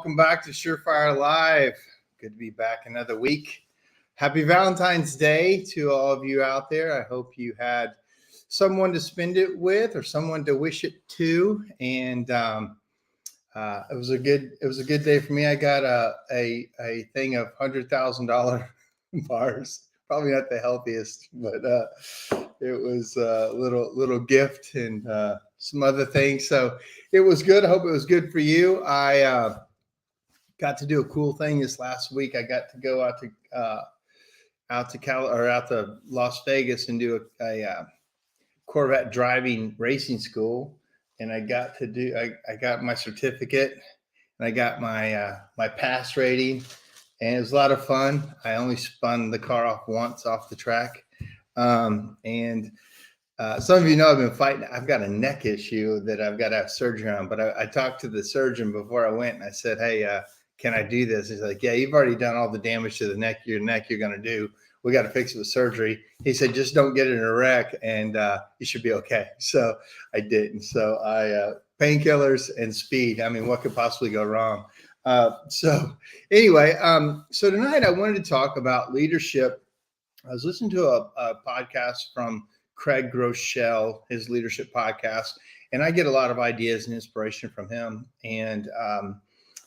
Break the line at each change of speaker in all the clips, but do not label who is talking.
welcome back to SureFire Live. Good to be back another week. Happy Valentine's Day to all of you out there. I hope you had someone to spend it with or someone to wish it to. And it was a good day for me. I got a thing of $100,000 bars. Probably not the healthiest, but it was a little gift and some other things. So it was good. I hope it was good for you. I got to do a cool thing this last week. I got to go out to Las Vegas and do a Corvette driving racing school, and I got my certificate and I got my pass rating, and it was a lot of fun. I only spun the car off once off the track, and some of you know I've been fighting. I've got a neck issue that I've got to have surgery on, but I talked to the surgeon before I went, and I said, "Hey, can I do this?" He's like, "Yeah, you've already done all the damage to the neck. Your neck you're going to do. We got to fix it with surgery." He said, "Just don't get in a wreck, and you should be okay." So I didn't. So I painkillers and speed. I mean, what could possibly go wrong? So anyway, so tonight I wanted to talk about leadership. I was listening to a podcast from Craig Groeschel, his leadership podcast, and I get a lot of ideas and inspiration from him. And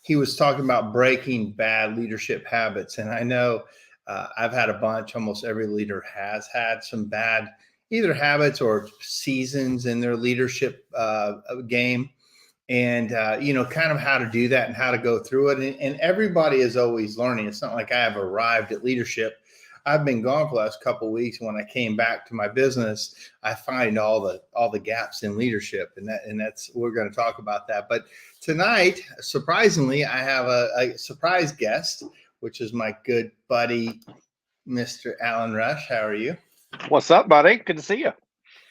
he was talking about breaking bad leadership habits. And I know I've had a bunch. Almost every leader has had some bad either habits or seasons in their leadership game. And, kind of how to do that and how to go through it. And everybody is always learning. It's not like I have arrived at leadership. I've been gone for the last couple of weeks. When I came back to my business, I find all the gaps in leadership, and that's we're going to talk about that. But tonight, surprisingly, I have a surprise guest, which is my good buddy, Mr. Alan Rush. How are you?
What's up, buddy? Good to see you.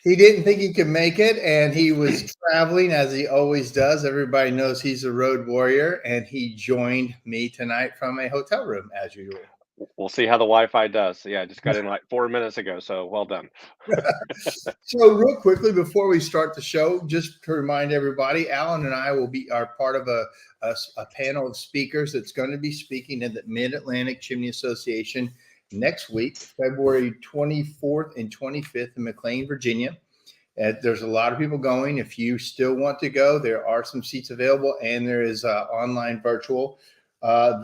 He didn't think he could make it, and he was traveling as he always does. Everybody knows he's a road warrior, and he joined me tonight from a hotel room as usual.
We'll see how the Wi-Fi does. Yeah, I just got in like 4 minutes ago, so well done.
So real quickly, before we start the show, just to remind everybody, Alan and I are part of a panel of speakers that's going to be speaking in the Mid-Atlantic Chimney Association next week, February 24th and 25th in McLean, Virginia. There's a lot of people going. If you still want to go, there are some seats available, and there is online virtual. I've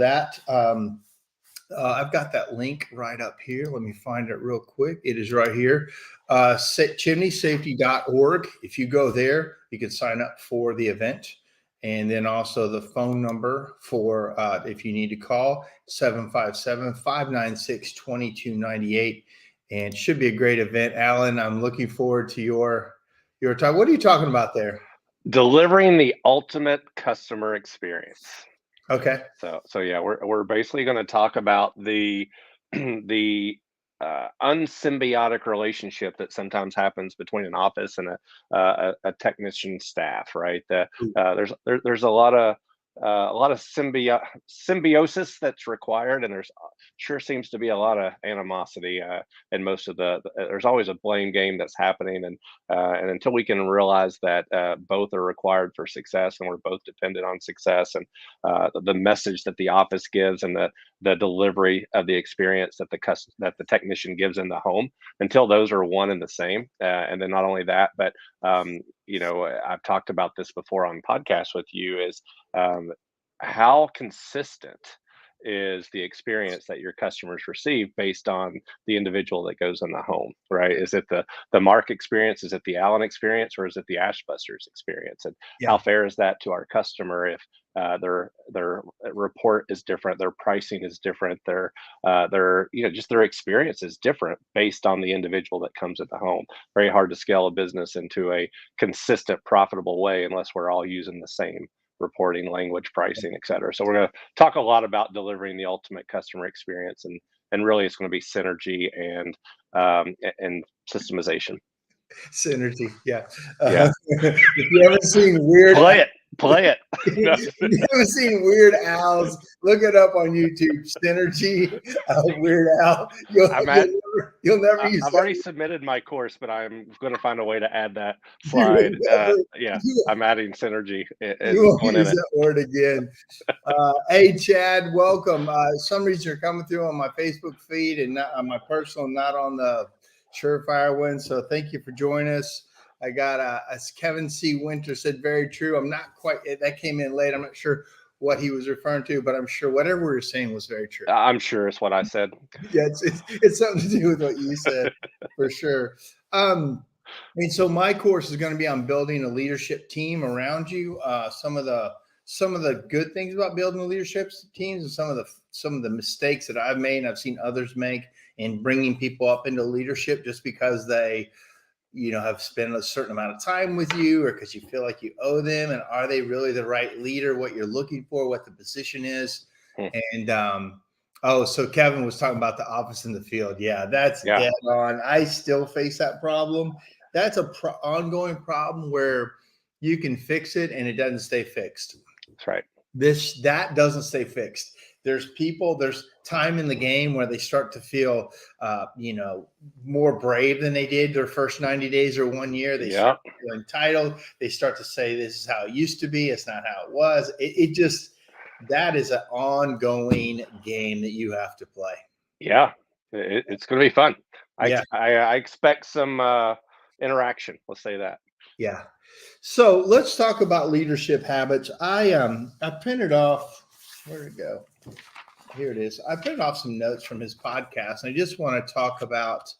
got that link right up here. Let me find it real quick. It is right here, chimneysafety.org. If you go there, you can sign up for the event. And then also the phone number for if you need to call, 757-596-2298. And should be a great event. Alan, I'm looking forward to your time. What are you talking about there?
Delivering the ultimate customer experience.
Okay.
So yeah, we're basically going to talk about the unsymbiotic relationship that sometimes happens between an office and a technician staff, right? There's a lot of symbiosis that's required, and there's sure seems to be a lot of animosity in most of there's always a blame game that's happening, and until we can realize that both are required for success and we're both dependent on success, and the message that the office gives and the delivery of the experience that the technician gives in the home, until those are one and the same, and then not only that, but I've talked about this before on podcasts with you, is how consistent is the experience that your customers receive based on the individual that goes in the home, right? Is it the Mark experience? Is it the Alan experience? Or is it the Ashbusters experience? And how fair is that to our customer if their report is different, their pricing is different, their just their experience is different based on the individual that comes in the home? Very hard to scale a business into a consistent, profitable way unless we're all using the same reporting language, pricing, et cetera. So we're going to talk a lot about delivering the ultimate customer experience, and really it's going to be synergy and systemization.
Synergy, yeah.
Yeah.
If you haven't seen Weird,
play it.
If you haven't seen Weird Al's, look it up on YouTube. Synergy, Weird Al. You'll never use
I've
that.
already submitted my course, but I'm going to find a way to add that
You will
slide.
never,
Yeah,
you,
I'm adding synergy
you
and
won't
going in
use
it.
that word again. Hey, Chad, welcome. Some reason you're coming through on my Facebook feed and not on my personal, not on the SureFire one. So thank you for joining us. I got as Kevin C. Winter said, very true. I'm not quite, that came in late. I'm not sure what he was referring to, but I'm sure whatever we were saying was very true.
I'm sure it's what I said.
Yeah, it's something to do with what you said for sure. And so my course is going to be on building a leadership team around you. Some of the good things about building a leadership teams and some of the mistakes that I've made and I've seen others make in bringing people up into leadership just because they have spent a certain amount of time with you or because you feel like you owe them, and are they really the right leader, what you're looking for, what the position is. And so Kevin was talking about the office in the field. Yeah, that's dead on. I still face that problem. That's a ongoing problem where you can fix it and it doesn't stay fixed.
That's right.
That doesn't stay fixed. There's time in the game where they start to feel, more brave than they did their first 90 days or 1 year. They start to feel entitled. They start to say, this is how it used to be. It's not how it was. That is an ongoing game that you have to play.
Yeah, it's going to be fun. I expect some interaction. Let's say that.
Yeah. So let's talk about leadership habits. I printed off, where'd it go? Here it is. I printed off some notes from his podcast, and I just want to talk about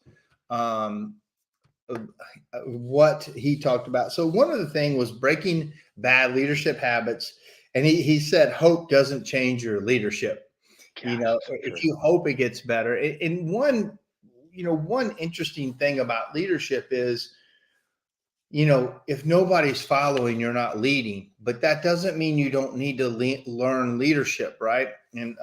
what he talked about. So one of the things was breaking bad leadership habits. And he said, hope doesn't change your leadership. If you hope it gets better. And one interesting thing about leadership is, if nobody's following, you're not leading, but that doesn't mean you don't need to learn leadership. Right. And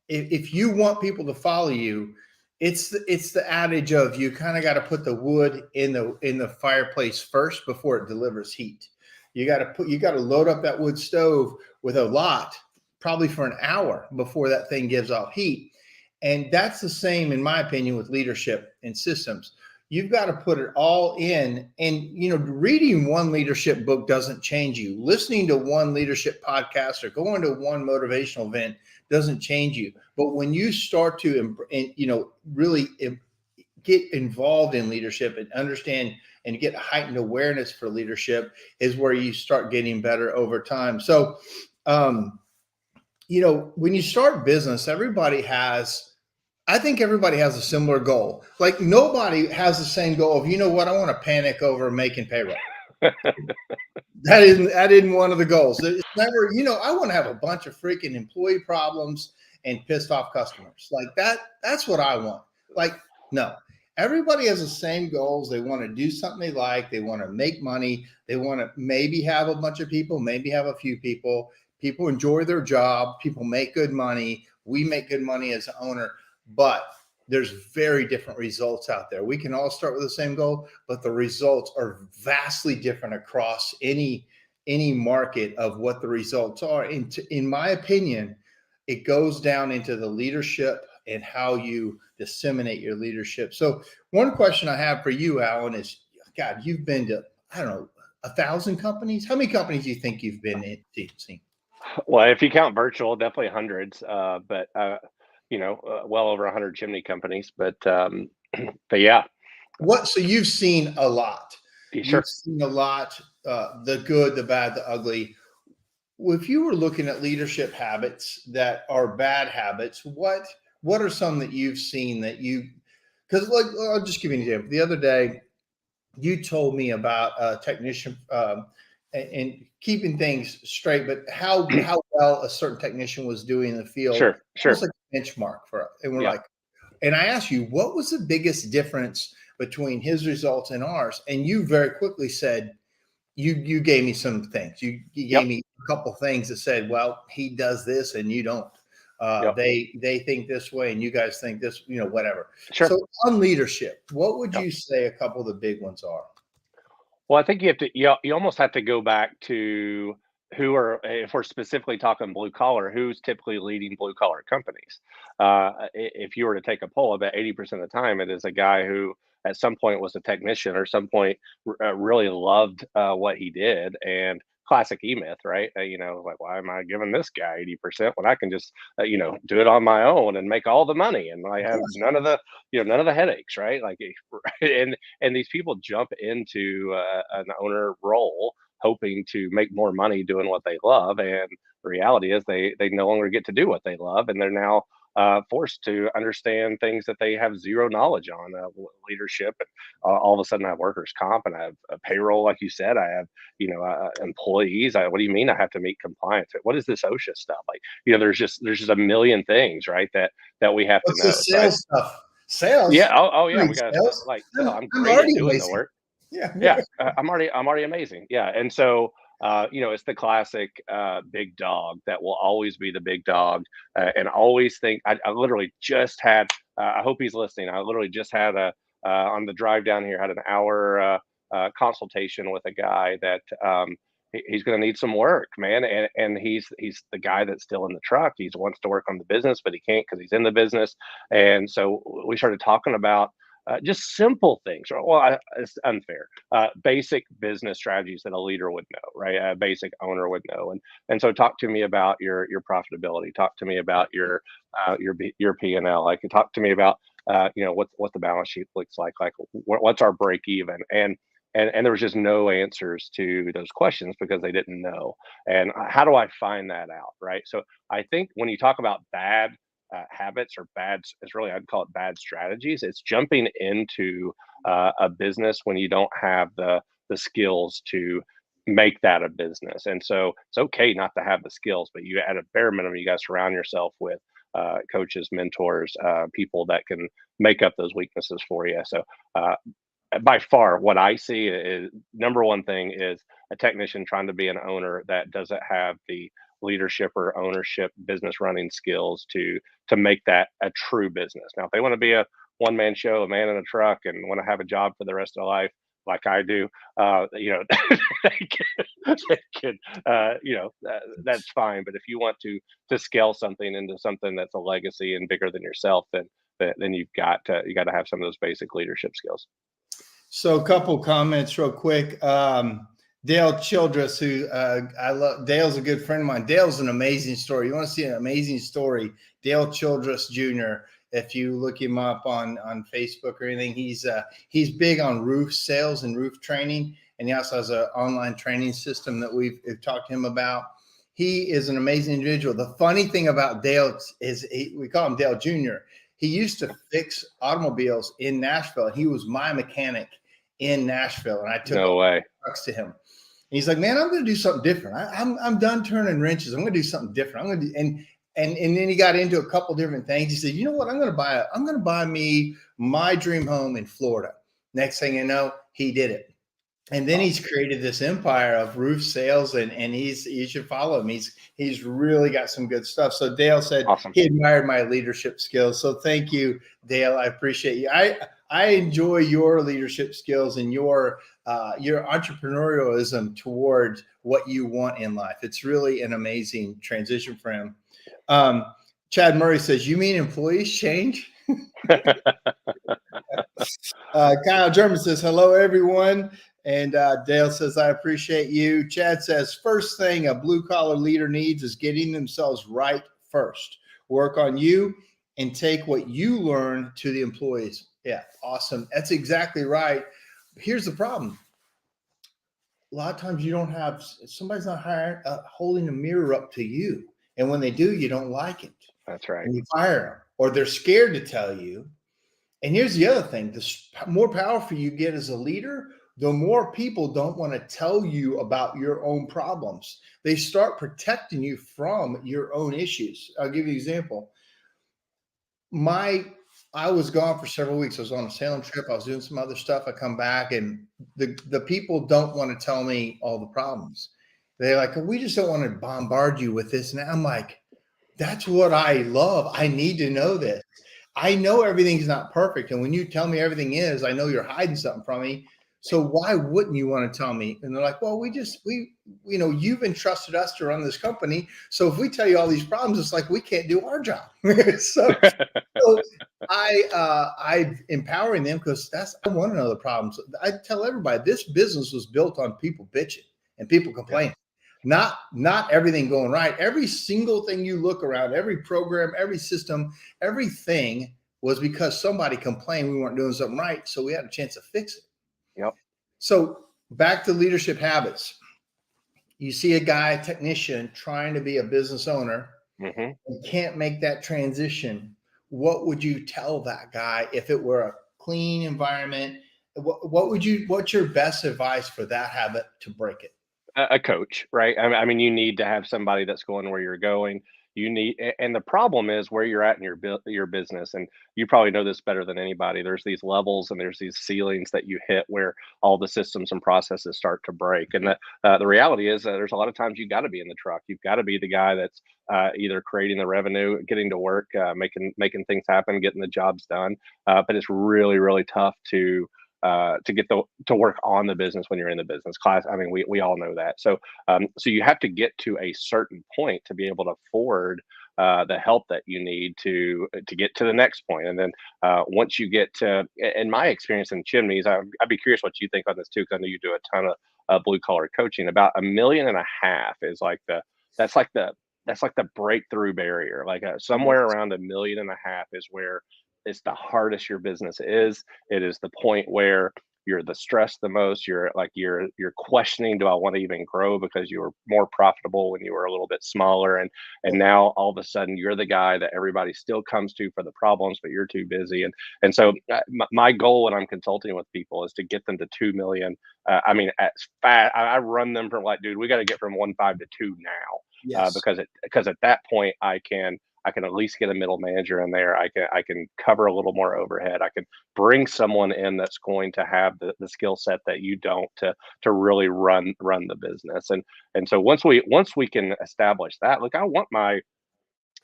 if you want people to follow you, it's the adage of you kind of got to put the wood in the fireplace first before it delivers heat. You got to load up that wood stove with a lot, probably for an hour before that thing gives off heat. And that's the same, in my opinion, with leadership and systems. You've got to put it all in. And, reading one leadership book doesn't change you. Listening to one leadership podcast or going to one motivational event doesn't change you. But when you start to, really get involved in leadership and understand and get heightened awareness for leadership is where you start getting better over time. So, when you start business, I think everybody has a similar goal. Like nobody has the same goal of, I want to panic over making payroll. That isn't one of the goals. It's never, I want to have a bunch of freaking employee problems and pissed off customers. Like that's what I want. Like, no, everybody has the same goals. They want to do something they like. They want to make money. They want to maybe have a bunch of people, maybe have a few people. People enjoy their job. People make good money. We make good money as an owner. But there's very different results out there. We can all start with the same goal, but the results are vastly different across any market of what the results are. In my opinion, it goes down into the leadership and how you disseminate your leadership. So one question I have for you, Alan, is, God, you've been to, I don't know, 1,000 companies. How many companies do you think you've been in?
Well, if you count virtual, definitely hundreds, but well over 100 chimney companies, but yeah.
So you've seen a lot.
Sure.
You've seen a lot, the good, the bad, the ugly. If you were looking at leadership habits that are bad habits, what are some that you've seen because I'll just give you an example. The other day, you told me about a technician and keeping things straight, but how well a certain technician was doing in the field.
Sure.
It's like a benchmark for us. And we're and I asked you, what was the biggest difference between his results and ours? And you very quickly said, you gave me some things. You gave me a couple things that said, well, he does this and you don't. They think this way and you guys think this, whatever.
Sure.
So on leadership, what would you say a couple of the big ones are?
Well, I think you almost have to go back to who are, if we're specifically talking blue collar, who's typically leading blue collar companies? If you were to take a poll, about 80% of the time, it is a guy who at some point was a technician or some point really loved what he did. And classic E-Myth, right? Like, why am I giving this guy 80% when I can just, do it on my own and make all the money and I
Of
have
course.
none of the headaches, right? Like, and these people jump into an owner role hoping to make more money doing what they love. And the reality is they no longer get to do what they love, and they're now forced to understand things that they have zero knowledge on, leadership. And all of a sudden, I have workers' comp and I have a payroll, like you said. I have employees. What do you mean I have to meet compliance? What is this OSHA stuff? Like, there's just a million things, right? That we have to
What's the
know. So
sales stuff? Sales?
yeah. Oh yeah.
Doing
We got
sales?
like sell. I'm
I'm
great at
already
doing the
amazing.
work.
Yeah.
Yeah, I'm already amazing. Yeah, and so it's the classic big dog that will always be the big dog, and always think. I literally just had. I hope he's listening. I literally just had a on the drive down here had an hour consultation with a guy that he's going to need some work, man, and he's the guy that's still in the truck. He wants to work on the business, but he can't because he's in the business, and so we started talking about just simple things. Well, it's unfair. Basic business strategies that a leader would know, right? A basic owner would know. And so, talk to me about your profitability. Talk to me about your P&L. Like, talk to me about what the balance sheet looks like. Like, what's our break even? And there was just no answers to those questions because they didn't know. And how do I find that out, right? So I think when you talk about bad habits or bad, it's really, I'd call it bad strategies. It's jumping into a business when you don't have the skills to make that a business. And so it's okay not to have the skills, but you, at a bare minimum, you got to surround yourself with coaches, mentors, people that can make up those weaknesses for you. So by far, what I see is number one thing is a technician trying to be an owner that doesn't have the leadership or ownership business running skills to make that a true business. Now, if they want to be a one man show, a man in a truck, and want to have a job for the rest of their life, like I do, that's fine. But if you want to scale something into something that's a legacy and bigger than yourself, then you got to have some of those basic leadership skills.
So a couple comments real quick. Dale Childress, who I love. Dale's a good friend of mine. Dale's an amazing story. You want to see an amazing story? Dale Childress Jr. If you look him up on Facebook or anything, he's big on roof sales and roof training, and he also has an online training system that we've talked to him about. He is an amazing individual. The funny thing about Dale is we call him Dale Jr. He used to fix automobiles in Nashville. He was my mechanic in Nashville, and I took
No
all
way.
the trucks to him. And he's like, "Man, I'm going to do something different. I'm done turning wrenches. I'm going to do something different. I'm going to do." And then he got into a couple different things. He said, "You know what? I'm going to buy me my dream home in Florida." Next thing you know, he did it. And then he's created this empire of roof sales, and you should follow him. He's really got some good stuff. So Dale said
Awesome.
he admired my leadership skills. So thank you, Dale. I appreciate you. I enjoy your leadership skills and your entrepreneurialism toward what you want in life. It's really an amazing transition for him. Chad Murray says, "You mean employees change?" Kyle German says, "Hello, everyone." And Dale says, "I appreciate you." Chad says, "First thing a blue collar leader needs is getting themselves right first. Work on you and take what you learn to the employees." Yeah, awesome. That's exactly right. Here's the problem. A lot of times you don't have, somebody's not holding a mirror up to you. And when they do, you don't like it.
That's right.
And you fire them, or they're scared to tell you. And here's the other thing: the more powerful you get as a leader, the more people don't want to tell you about your own problems. They start protecting you from your own issues. I'll give you an example. I was gone for several weeks. I was on a sailing trip. I was doing some other stuff. I come back, and the people don't want to tell me all the problems. They're like, "We just don't want to bombard you with this." And I'm like, that's what I love. I need to know this. I know everything's not perfect. And when you tell me everything is, I know you're hiding something from me. So why wouldn't you want to tell me? And they're like, well, you've entrusted us to run this company. So if we tell you all these problems, it's like we can't do our job. So I empowering them because I want to know the problems. I tell everybody this business was built on people bitching and people
Yep.
complaining. Not everything going right. Every single thing you look around, every program, every system, everything was because somebody complained we weren't doing something right. So we had a chance to fix it.
Yep.
So back to leadership habits. You see a guy, a technician, trying to be a business owner,
Hmm.
and can't make that transition. What would you tell that guy if it were a clean environment? What's your best advice for that habit to break it?
A coach, right? I mean, you need to have somebody that's going where you're going. You need, and the problem is where you're at in your business, and you probably know this better than anybody. There's these levels and there's these ceilings that you hit where all the systems and processes start to break. And the reality is there's a lot of times you got to be in the truck. You've got to be the guy that's either creating the revenue, getting to work, making things happen, getting the jobs done. But it's really really tough to get to work on the business when you're in the business class. I mean, we all know that. So you have to get to a certain point to be able to afford the help that you need to get to the next point. And then once you get to, in my experience in chimneys, I'd be curious what you think on this too, because I know you do a ton of blue collar coaching. About 1.5 million is like that's like the that's like the breakthrough barrier. Like somewhere around 1.5 million is where it's the hardest your business is. It is the point where you're the stress the most. You're questioning, do I want to even grow, because you were more profitable when you were a little bit smaller, and now all of a sudden you're the guy that everybody still comes to for the problems, but you're too busy. And so my goal when I'm consulting with people is to get them to 2 million. I mean, as fast I run them from like, dude, we got to get from 1.5 to 2 now,
Yes.
because at that point I can at least get a middle manager in there. I can cover a little more overhead. I can bring someone in that's going to have the skill set that you don't to really run the business. And so once we can establish that, look, I want my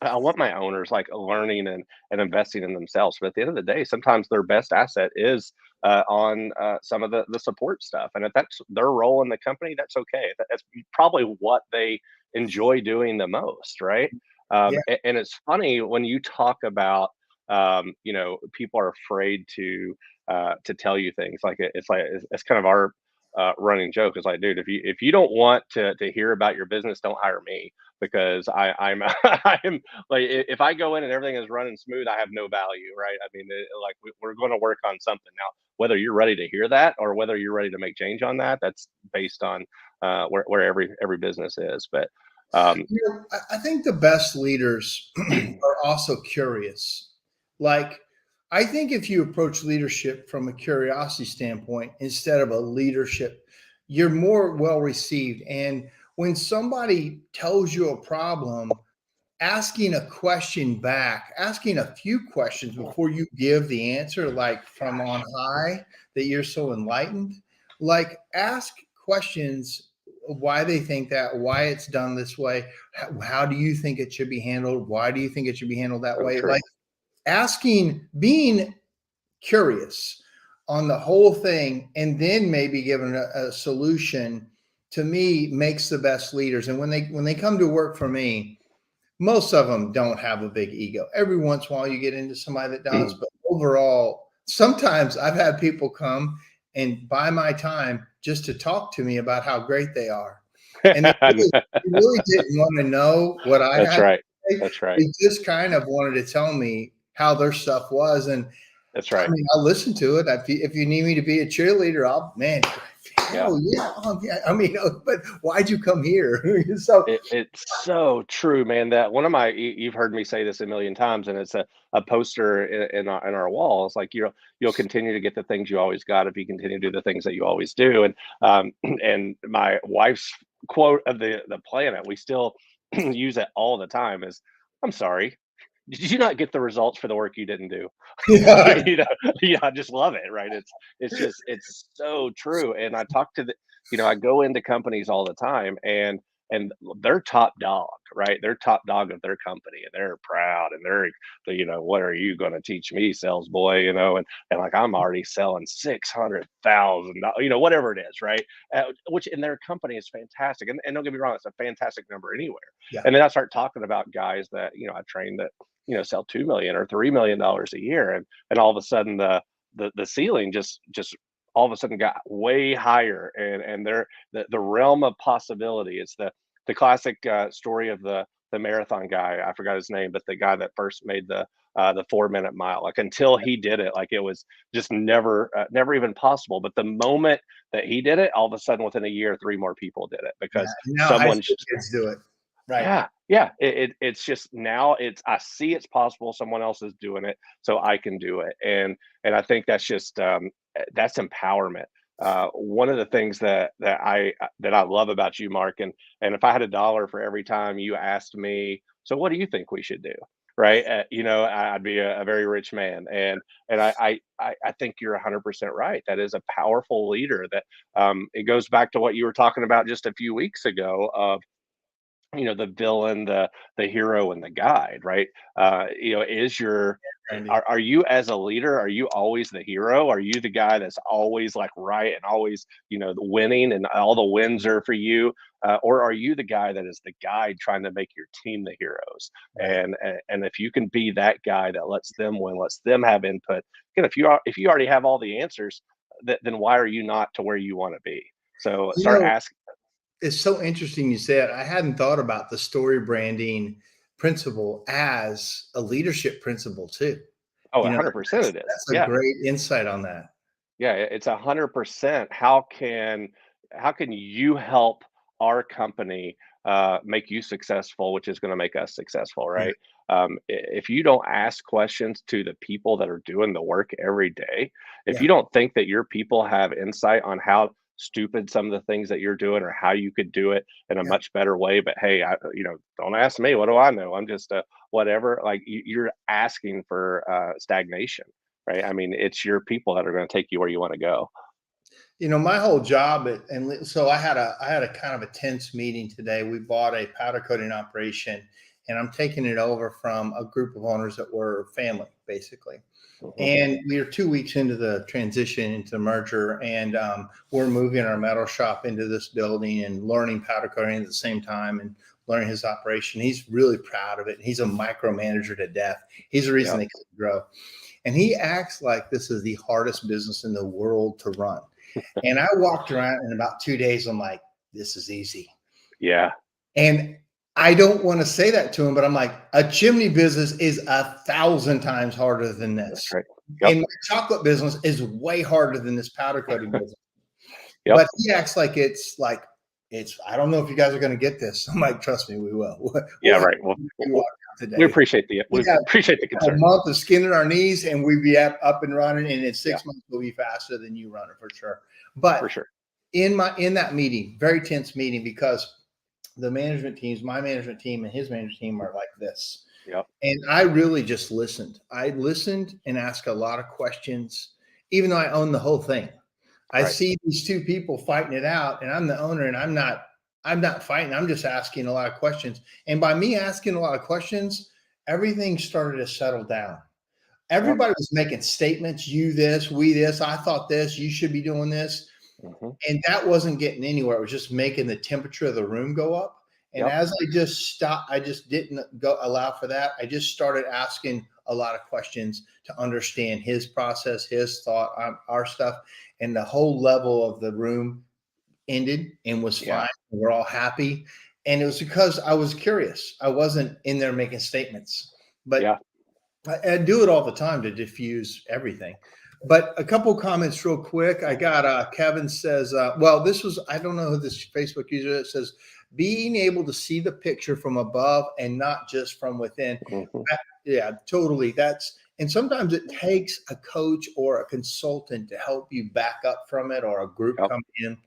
owners like learning and investing in themselves. But at the end of the day, sometimes their best asset is on some of the support stuff. And if that's their role in the company, that's okay. That's probably what they enjoy doing the most, right?
Yeah.
And it's funny when you talk about, people are afraid to tell you things. It's kind of our running joke. It's like, dude, if you don't want to hear about your business, don't hire me, because I'm I'm like, if I go in and everything is running smooth, I have no value, right? I mean, like we're going to work on something now. Whether you're ready to hear that or whether you're ready to make change on that, that's based on where every business is. But um,
I think the best leaders are also curious. Like, I think if you approach leadership from a curiosity standpoint instead of a leadership, you're more well received. And when somebody tells you a problem, asking a question back, asking a few questions before you give the answer, like from on
gosh,
high, that you're so enlightened, like ask questions why they think that, why it's done this way, how do you think it should be handled, why do you think it should be handled that
so
way?
true.
Like asking, being curious on the whole thing, and then maybe giving a solution, to me makes the best leaders. And when they come to work for me, most of them don't have a big ego. Every once in a while, you get into somebody that does, but overall, sometimes I've had people come and buy my time just to talk to me about how great they are, and they really didn't want to know what I
That's
had to
right.
say.
That's right.
They just kind of wanted to tell me how their stuff was, and
That's
I
right.
mean, I'll listen to it. If you need me to be a cheerleader, man,
Yeah.
hell yeah. Yeah. I mean, but why'd you come here? So
It's so true, man. That one of my you've heard me say this a million times, and it's a poster in our wall. It's like you'll continue to get the things you always got if you continue to do the things that you always do. And and my wife's quote of the planet, we still use it all the time, is, "I'm sorry, did you not get the results for the work you didn't do?"
yeah,
you know, I just love it, right? It's so true. And I talk to I go into companies all the time, and and they're top dog, right? They're top dog of their company, and they're proud, and they're, what are you going to teach me, sales boy? And like I'm already selling 600,000, whatever it is, right? Which in their company is fantastic, and don't get me wrong, it's a fantastic number anywhere.
Yeah.
And then I start talking about guys that I train that sell $2 million or $3 million a year, and all of a sudden the ceiling just all of a sudden got way higher, and they're the realm of possibility. It's the classic story of the marathon guy. I forgot his name, but the guy that first made the 4 minute mile. Like until he did it, like it was just never even possible. But the moment that he did it, all of a sudden within a year, 3 more people did it
Yeah.
because
Now high
someone.
school kids do it. Right.
Yeah. It's just now I see it's possible. Someone else is doing it, so I can do it. And I think that's just that's empowerment. One of the things that I love about you, Mark, and if I had $1 for every time you asked me, so what do you think we should do? Right? I'd be a very rich man. And I think you're 100% right. That is a powerful leader. That it goes back to what you were talking about just a few weeks ago of the villain, the hero, and the guide, right? Is your
Randy.
are you as a leader, are you always the hero? Are you the guy that's always like right and always winning and all the wins are for you? Or are you the guy that is the guide trying to make your team the heroes?
Right.
And if you can be that guy that lets them win, lets them have input, again, if you already have all the answers, then why are you not to where you want to be? So
You
start
know,
asking.
it's so interesting you said. I hadn't thought about the story branding principle as a leadership principle too.
Oh,
You know,
100% it is.
that's a
Yeah.
great insight on that.
Yeah, it's 100%. How can you help our company make you successful, which is going to make us successful,
Yeah.
right? If you don't ask questions to the people that are doing the work every day, if
Yeah.
you don't think that your people have insight on how stupid some of the things that you're doing or how you could do it in a
Yeah.
much better way, but hey, don't ask me. What do I know? I'm just whatever. Like you're asking for stagnation, right? I mean, it's your people that are going to take you where you want to go.
My whole job so I had a kind of a tense meeting today. We bought a powder coating operation, and I'm taking it over from a group of owners that were family, basically.
Mhm.
And we are 2 weeks into the transition into the merger, and we're moving our metal shop into this building and learning powder coating at the same time and learning his operation. He's really proud of it. He's a micromanager to death. He's the reason
Yeah.
they couldn't grow. And he acts like this is the hardest business in the world to run. And I walked around in about 2 days. I'm like, this is easy.
Yeah.
And I don't want to say that to him, but I'm like, a chimney business is 1,000 times harder than
That's
this.
right. Yep.
And my chocolate business is way harder than this powder coating business.
Yep.
But he acts like I don't know if you guys are going to get this. I'm like, trust me, we will.
Yeah. Right. Well,
Today.
we appreciate the
A
concern.
month of skin in our knees, and we'd be up and running. And in 6 months, we'll be faster than you running for sure. But
For sure.
in that meeting, very tense meeting, because the management teams, my management team and his management team, are like this.
Yep.
And I really just listened. I listened and asked a lot of questions, even though I own the whole thing. I
Right.
see these two people fighting it out, and I'm the owner, and I'm not fighting. I'm just asking a lot of questions. And by me asking a lot of questions, everything started to settle down. Everybody was making statements, you this, we this, I thought this, you should be doing this.
Mhm.
And that wasn't getting anywhere. It was just making the temperature of the room go up. And
Yep.
as I just stopped, I just didn't allow for that. I just started asking a lot of questions to understand his process, his thought on our stuff. And the whole level of the room ended and was
Yeah.
fine. We're all happy. And it was because I was curious. I wasn't in there making statements, but
Yeah.
I do it all the time to diffuse everything. But a couple comments real quick. I got Kevin says, well, I don't know who this Facebook user is. It says, being able to see the picture from above and not just from within.
Mhm.
Yeah, totally. And sometimes it takes a coach or a consultant to help you back up from it, or a group
Yep.
come in.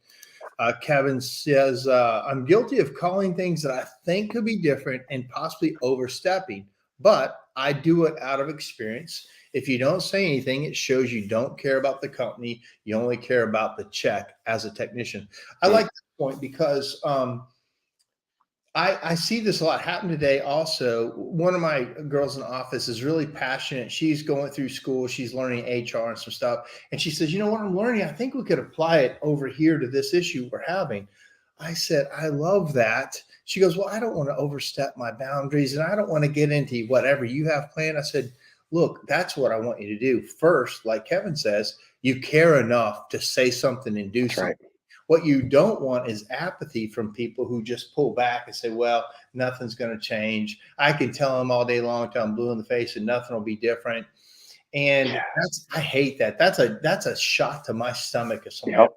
Kevin says, I'm guilty of calling things that I think could be different and possibly overstepping, but I do it out of experience. If you don't say anything, it shows you don't care about the company. You only care about the check as a technician. I
Mm.
like that point because I see this a lot happen today also. One of my girls in the office is really passionate. She's going through school, she's learning HR and some stuff. And she says, you know what I'm learning? I think we could apply it over here to this issue we're having. I said, I love that. She goes, well, I don't want to overstep my boundaries and I don't want to get into whatever you have planned. I said, look, that's what I want you to do. First, like Kevin says, you care enough to say something and do
That's
something.
right.
What you don't want is apathy from people who just pull back and say, well, nothing's going to change. I can tell them all day long till I'm blue in the face and nothing will be different. And I hate that. That's a shot to my stomach if someone.
Yep.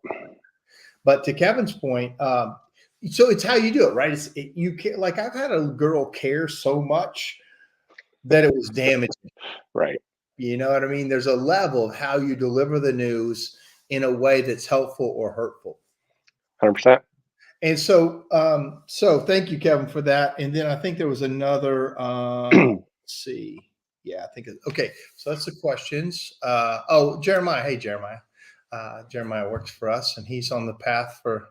But to Kevin's point, so it's how you do it, right? You can, like, I've had a girl care so much that it was damaging.
Right.
You know what I mean? There's a level of how you deliver the news in a way that's helpful or hurtful.
100%.
And so thank you, Kevin, for that. And then I think there was another, let's see. Yeah, I think, okay. So that's the questions. Jeremiah. Hey, Jeremiah. Jeremiah works for us and he's on the path for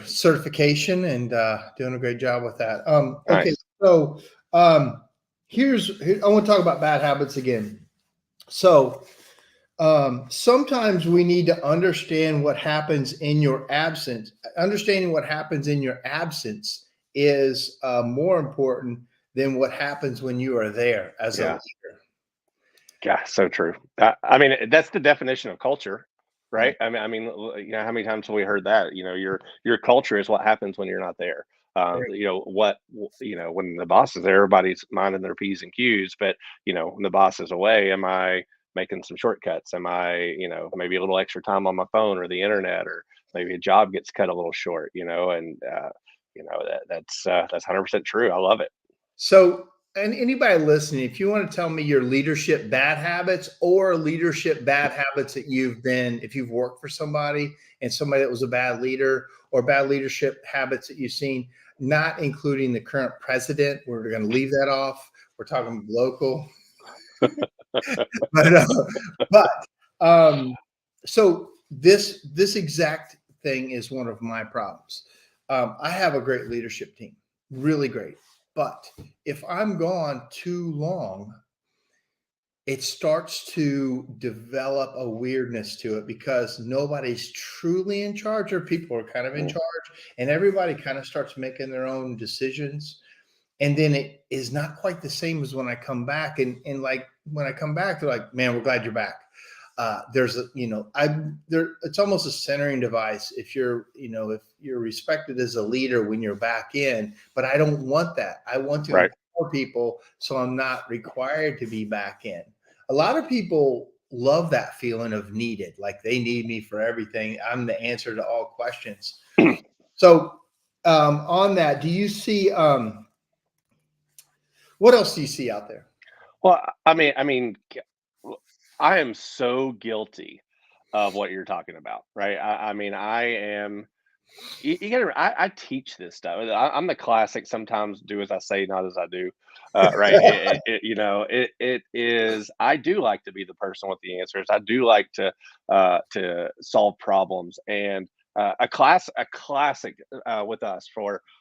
certification and doing a great job with that. Okay.
Nice.
So I want to talk about bad habits again. So sometimes we need to understand what happens in your absence. Understanding what happens in your absence is more important than what happens when you are there as a leader.
Yeah, so true. I mean, that's the definition of culture, right? I mean, you know, how many times have we heard that? You know, your culture is what happens when you're not there. You know when the boss is there, everybody's minding their p's and q's. But you know, when the boss is away, am I making some shortcuts? Am I, maybe a little extra time on my phone or the internet, or maybe a job gets cut a little short? And that's 100% true. I love it.
So, and anybody listening, if you want to tell me your leadership bad habits or leadership bad habits that if you've worked for somebody and somebody that was a bad leader, or bad leadership habits that you've seen, not including the current president, we're going to leave that off. We're talking local. So this exact thing is one of my problems. I have a great leadership team, really great. But if I'm gone too long, it starts to develop a weirdness to it because nobody's truly in charge, or people are kind of in charge, and everybody kind of starts making their own decisions. And then it is not quite the same as when I come back. And like when I come back, they're like, man, we're glad you're back. It's almost a centering device if you're respected as a leader when you're back in, but I don't want that. I want to empower people, so I'm not required to be back in. A lot of people love that feeling of needed, like they need me for everything. I'm the answer to all questions. So on that, do you see, what else do you see out there?
Well, I mean, I am so guilty of what you're talking about, right? I mean, I am. You gotta. I teach this stuff. I'm the classic. Sometimes do as I say, not as I do. Right? It is. I do like to be the person with the answers. I do like to solve problems. And a classic with us.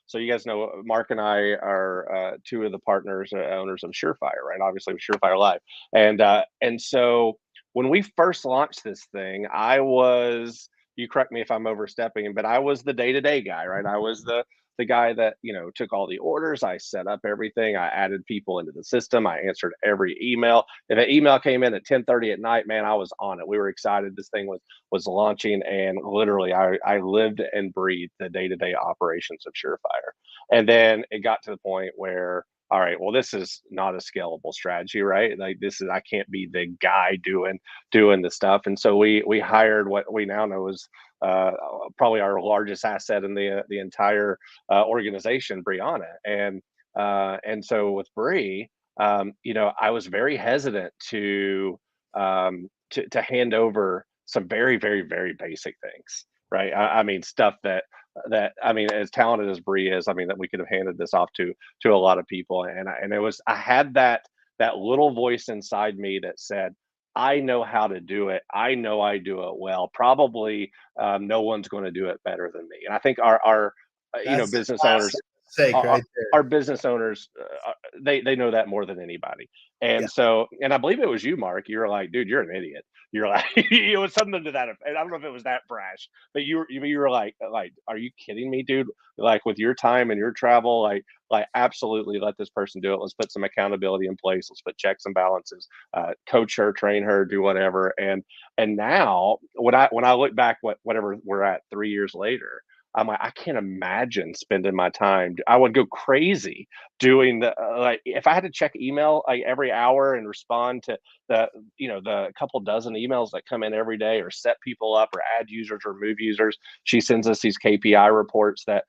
So you guys know, Mark and I are two of the partners, owners of SureFire, right? Obviously, with SureFire Live, and so when we first launched this thing, I was, you correct me if I'm overstepping, but I was the day-to-day guy, right? I was the guy that, took all the orders. I set up everything. I added people into the system. I answered every email. If an email came in at 10:30 at night, man, I was on it. We were excited. This thing was launching, and literally I lived and breathed the day-to-day operations of SureFire. And then it got to the point where, all right, well, this is not a scalable strategy, right? Like, I can't be the guy doing the stuff. And so we hired what we now know is probably our largest asset in the entire organization, Brianna. And so with Bree, I was very hesitant to hand over some very, very, very basic things, right? I mean, stuff that I mean, as talented as Bree is, I mean, that we could have handed this off to a lot of people. And I had that little voice inside me that said, I know how to do it. I know I do it well. Probably no one's going to do it better than me. And I think our
That's
business owners.
classic. sake
our,
right there.
our business owners, they know that more than anybody.
Yeah.
And so, and I believe it was you, Mark. You were like, dude, you're an idiot. You're like, it was something to that effect. And I don't know if it was that brash, but you were like, are you kidding me, dude? Like with your time and your travel, like absolutely let this person do it. Let's put some accountability in place. Let's put checks and balances, coach her, train her, do whatever. And now when I look back, whatever we're at 3 years later, I'm like, I can't imagine spending my time. I would go crazy doing the like if I had to check email like every hour and respond to the couple dozen emails that come in every day, or set people up, or add users or remove users. She sends us these KPI reports that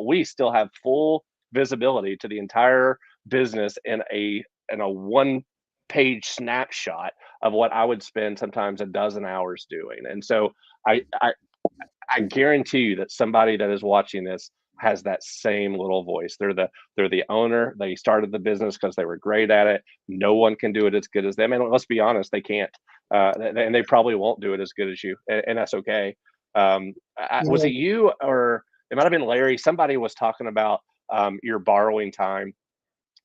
we still have full visibility to the entire business in a 1 page snapshot of what I would spend sometimes a dozen hours doing. And so I guarantee you that somebody that is watching this has that same little voice. They're the owner. They started the business because they were great at it. No one can do it as good as them. And let's be honest, they can't. And they probably won't do it as good as you. And that's okay.
You
Was
know,
it you, or it might have been Larry? Somebody was talking about your borrowing time.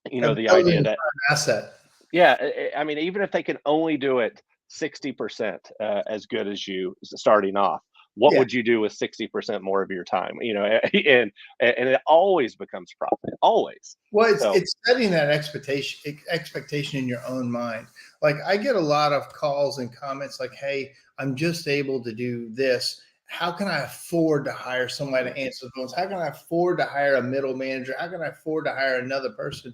a
The idea
building
that,
asset.
yeah, I mean, even if they can only do it 60% as good as you starting off, what
Yeah.
would you do with 60% more of your time? And it always becomes profit, always.
Well,
So
it's setting that expectation in your own mind. Like I get a lot of calls and comments like, "Hey, I'm just able to do this. How can I afford to hire somebody to answer the phones? How can I afford to hire a middle manager? How can I afford to hire another person?"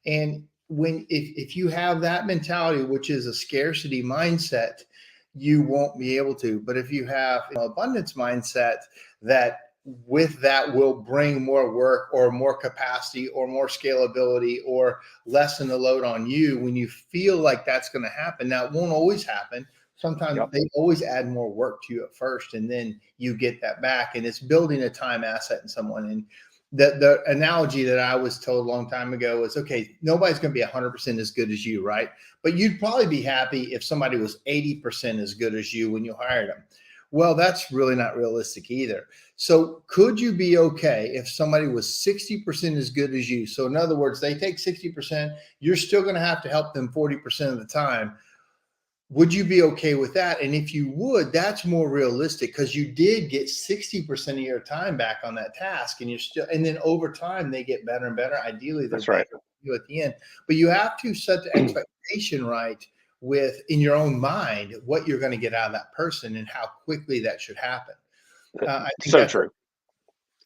And if you have that mentality, which is a scarcity mindset, you won't be able to. But if you have abundance mindset, that with that will bring more work or more capacity or more scalability or lessen the load on you when you feel like that's going to happen. Now, it won't always happen. Sometimes
yep,
they always add more work to you at first, and then you get that back. And it's building a time asset in someone. And the analogy that I was told a long time ago was, okay, nobody's going to be 100% as good as you, right? But you'd probably be happy if somebody was 80% as good as you when you hired them. Well, that's really not realistic either. So could you be okay if somebody was 60% as good as you? So in other words, they take 60%, you're still going to have to help them 40% of the time. Would you be okay with that? And if you would, that's more realistic because you did get 60% of your time back on that task, and and then over time they get better and better. Ideally, they're
that's right.
better than you at the end. But you have to set the expectation right in your own mind what you're going to get out of that person and how quickly that should happen. I think
So
that's
true.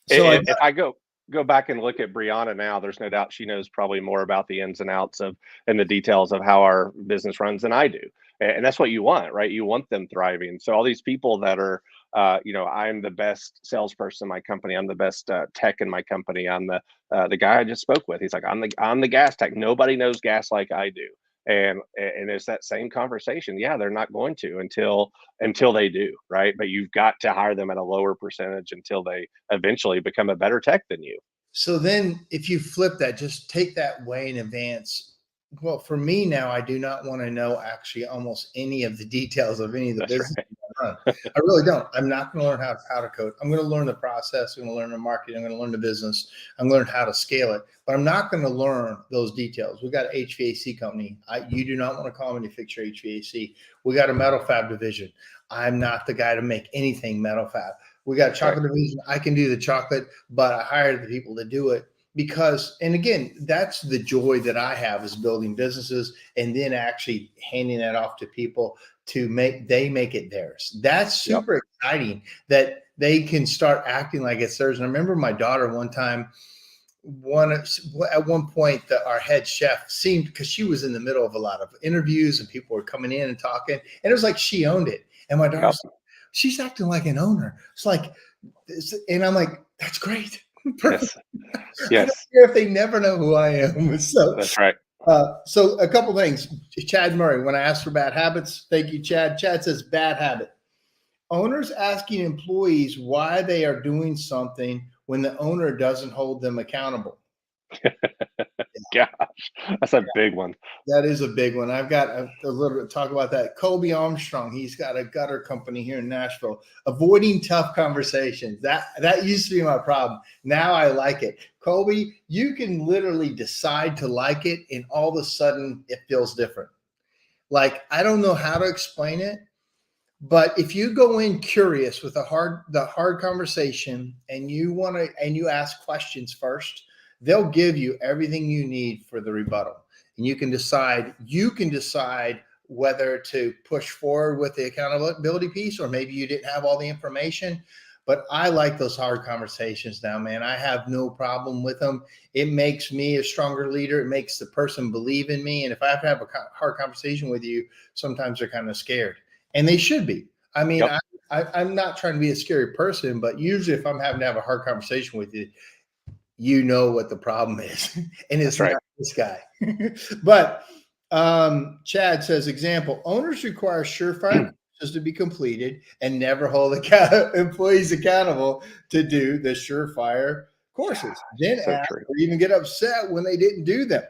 so.
If I go back and look at Brianna now, there's no doubt she knows probably more about the ins and outs of and the details of how our business runs than I do. And that's what you want, right? You want them thriving. So all these people that are, I'm the best salesperson in my company. I'm the best tech in my company. I'm the guy I just spoke with. He's like, I'm the gas tech. Nobody knows gas like I do. And it's that same conversation. Yeah, they're not going to until they do, right? But you've got to hire them at a lower percentage until they eventually become a better tech than you.
So then if you flip that, just take that way in advance. Well, for me now, I do not want to know actually almost any of the details of any of the
That's
business
right.
I run. I really don't. I'm not going to learn how to code. I'm going to learn the process. I'm going to learn the marketing. I'm going to learn the business. I'm going to learn how to scale it. But I'm not going to learn those details. We got an HVAC company. You do not want to call me to fix your HVAC. We got a metal fab division. I'm not the guy to make anything metal fab. We got a chocolate division. I can do the chocolate, but I hired the people to do it because, and again, that's the joy that I have is building businesses and then actually handing that off to people to make it theirs. That's
Yep.
super exciting that they can start acting like it's theirs. And I remember my daughter one time, at one point our head chef seemed, because she was in the middle of a lot of interviews and people were coming in and talking, and it was like she owned it. And my daughter's
Yep.
she's acting like an owner. It's like, and I'm like, that's great. Perfect.
Yes.
I don't
Yes.
care if they never know who I am.
That's right.
So a couple things. Chad Murray, when I asked for bad habits, thank you, Chad. Chad says bad habit. Owners asking employees why they are doing something when the owner doesn't hold them accountable.
Gosh, that's a big one.
That is a big one. I've got a little bit to talk about that. Kobe Armstrong, he's got a gutter company here in Nashville. Avoiding tough conversations. That used to be my problem. Now I like it. Kobe, you can literally decide to like it, and all of a sudden it feels different. Like I don't know how to explain it, but if you go in curious with the hard conversation and you ask questions first, they'll give you everything you need for the rebuttal. And you can decide whether to push forward with the accountability piece, or maybe you didn't have all the information. But I like those hard conversations now, man. I have no problem with them. It makes me a stronger leader. It makes the person believe in me. And if I have to have a hard conversation with you, sometimes they're kind of scared, and they should be. I mean,
Yep,
I'm not trying to be a scary person, but usually if I'm having to have a hard conversation with you, you know what the problem is, and
that's
it's
right.
not this guy. But Chad says, example: owners require SureFire courses to be completed and never hold employees accountable to do the SureFire courses. Then
So
ask
true.
or even get upset when they didn't do them.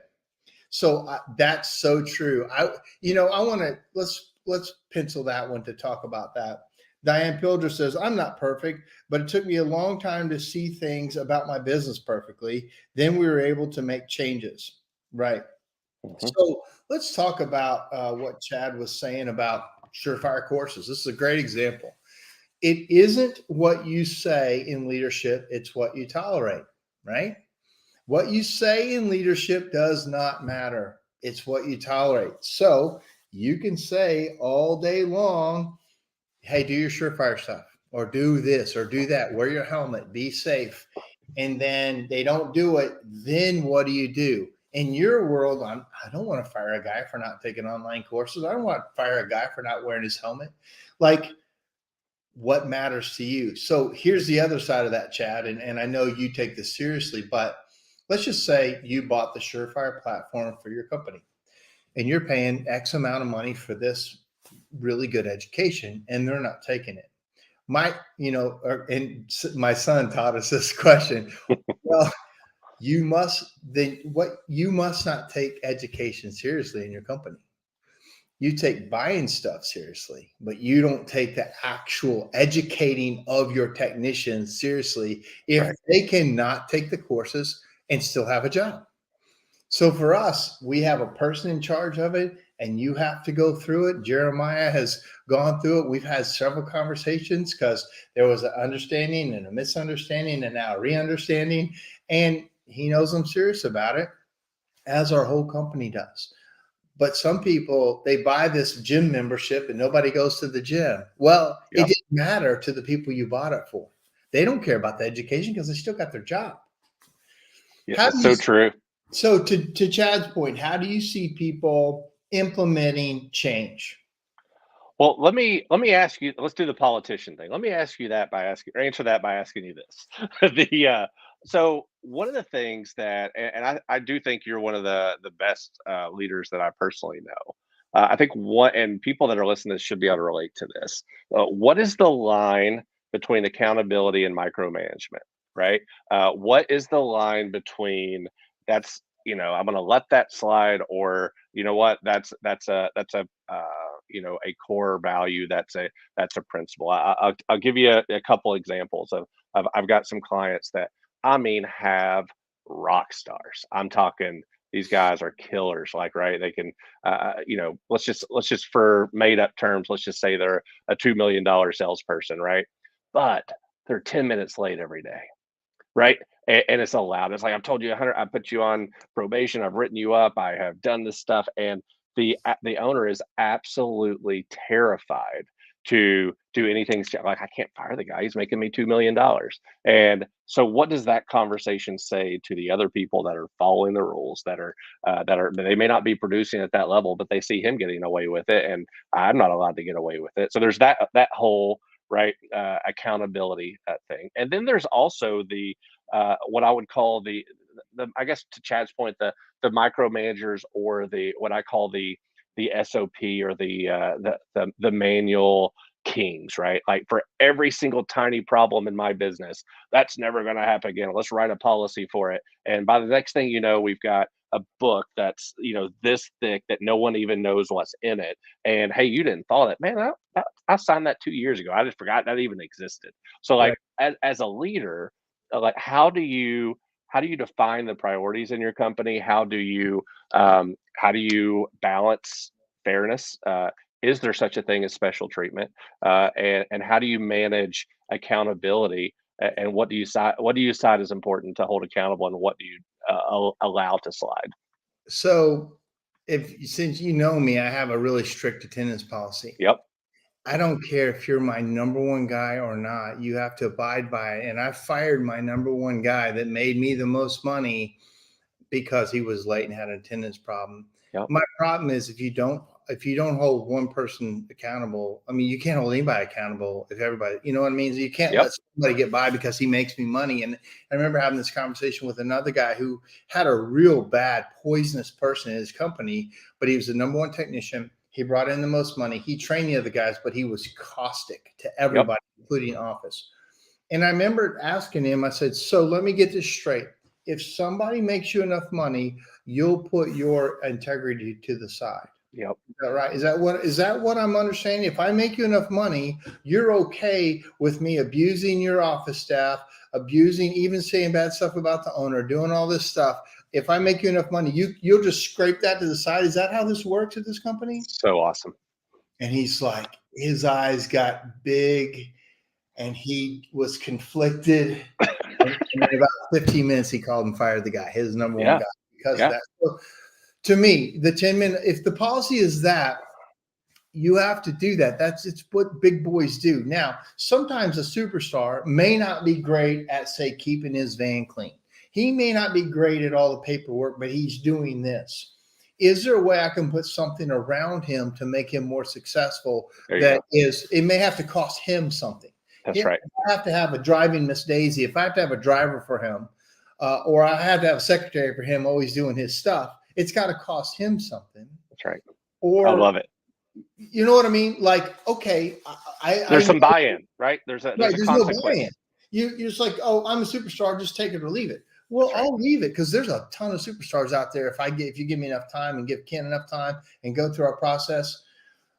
So that's so true. I want to let's pencil that one to talk about that. Diane Pilger says, I'm not perfect, but it took me a long time to see things about my business perfectly. Then we were able to make changes. Right.
Hmm.
So let's talk about what Chad was saying about SureFire courses. This is a great example. It isn't what you say in leadership, it's what you tolerate, right? What you say in leadership does not matter. It's what you tolerate. So you can say all day long, hey, do your SureFire stuff, or do this, or do that, wear your helmet, be safe. And then they don't do it. Then what do? In your world, I don't want to fire a guy for not taking online courses. I don't want to fire a guy for not wearing his helmet. Like, what matters to you? So here's the other side of that, Chad. And I know you take this seriously, but let's just say you bought the SureFire platform for your company and you're paying X amount of money for this really good education, and they're not taking it. My son taught us this question. Well, you must not take education seriously in your company. You take buying stuff seriously, but you don't take the actual educating of your technicians seriously if
Right.
they cannot take the courses and still have a job. So for us, we have a person in charge of it, and you have to go through it. Jeremiah has gone through it. We've had several conversations because there was an understanding and a misunderstanding and now a re-understanding. And he knows I'm serious about it, as our whole company does. But some people, they buy this gym membership and nobody goes to the gym. Well, it
Yep.
didn't matter to the people you bought it for. They don't care about the education because they still got their job.
Yeah,
How do
that's
you
so true.
So to Chad's point, how do you see people implementing change?
Well, let me ask you. Let's do the politician thing. Let me ask you that by asking, or answer that by asking you this. So one of the things that, and I do think you're one of the best leaders that I personally know. I think what, and people that are listening to this should be able to relate to this. What is the line between accountability and micromanagement? Right? What is the line between that's, I'm going to let that slide, or you know what, that's a a core value, that's a principle. I'll give you a couple examples of I've got some clients that, I mean, have rock stars. I'm talking, these guys are killers, like, right, they can, let's just for made up terms, let's just say they're a $2 million salesperson, right? But they're 10 minutes late every day, right? And it's allowed. It's like, I've told you 100, I put you on probation, I've written you up, I have done this stuff, and the owner is absolutely terrified to do anything. Like, I can't fire the guy; he's making me $2 million. And so, what does that conversation say to the other people that are following the rules, that are they may not be producing at that level, but they see him getting away with it, and I'm not allowed to get away with it. So there's that whole, right, accountability thing. And then there's also the what I would call the, I guess, to Chad's point, the micromanagers, or the what I call the SOP, or the manual kings, right? Like for every single tiny problem in my business, that's never going to happen again. Let's write a policy for it. And by the next thing you know, we've got a book that's, this thick that no one even knows what's in it. And hey, you didn't follow it, man. I signed that 2 years ago. I just forgot that even existed. So like
Right.
as a leader, like how do you define the priorities in your company? How do you balance fairness? Is there such a thing as special treatment? And how do you manage accountability? And what do you decide is important to hold accountable, and what do you allow to slide?
So, since you know me, I have a really strict attendance policy.
Yep.
I don't care if you're my number one guy or not. You have to abide by it. And I fired my number one guy that made me the most money because he was late and had an attendance problem.
Yep.
My problem is if you don't hold one person accountable, I mean, you can't hold anybody accountable if everybody, you know what I mean? You can't
Yep.
let somebody get by because he makes me money. And I remember having this conversation with another guy who had a real bad poisonous person in his company, but he was the number one technician. He brought in the most money. He trained the other guys, but he was caustic to
Yep.
everybody, including office. And I remember asking him, I said, so let me get this straight. If somebody makes you enough money, you'll put your integrity to the side.
Yep.
Is that right? Is that what I'm understanding? If I make you enough money, you're okay with me abusing your office staff, even saying bad stuff about the owner, doing all this stuff. If I make you enough money, you'll just scrape that to the side. Is that how this works at this company?
So awesome.
And he's like, his eyes got big and he was conflicted. And in about 15 minutes, he called and fired the guy, his number one
Yeah.
guy, because
Yeah.
of that. So, to me, the 10-minute, if the policy is that, you have to do that. It's what big boys do. Now, sometimes a superstar may not be great at, say, keeping his van clean. He may not be great at all the paperwork, but he's doing this. Is there a way I can put something around him to make him more successful?
There you go.
It may have to cost him something.
That's right.
If I have to have a driving Miss Daisy, if I have to have a driver for him, or I have to have a secretary for him always doing his stuff, it's got to cost him something.
That's right. I
Or,
love it.
you know what I mean? Like, okay,
There's some buy-in, right? There's a
there's no
consequence.
buy-in. You're just like, oh, I'm a superstar, just take it or leave it. Well,
That's right.
I'll leave it because there's a ton of superstars out there. If you give me enough time and give Ken enough time and go through our process,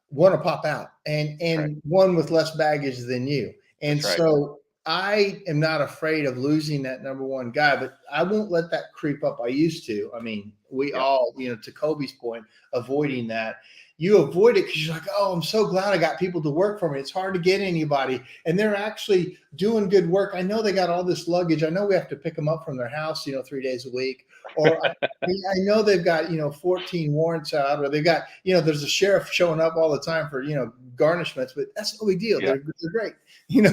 one to pop out and
Right.
one with less baggage than you. And
That's right.
so I am not afraid of losing that number one guy, but I won't let that creep up. I used to. I mean, we
Yep.
all, to Kobe's point, avoiding that. You avoid it because you're like, oh, I'm so glad I got people to work for me. It's hard to get anybody. And they're actually doing good work. I know they got all this luggage. I know we have to pick them up from their house, 3 days a week. Or I know they've got, 14 warrants out, or they've got, there's a sheriff showing up all the time for, garnishments, but that's no big deal.
Yeah.
They're great.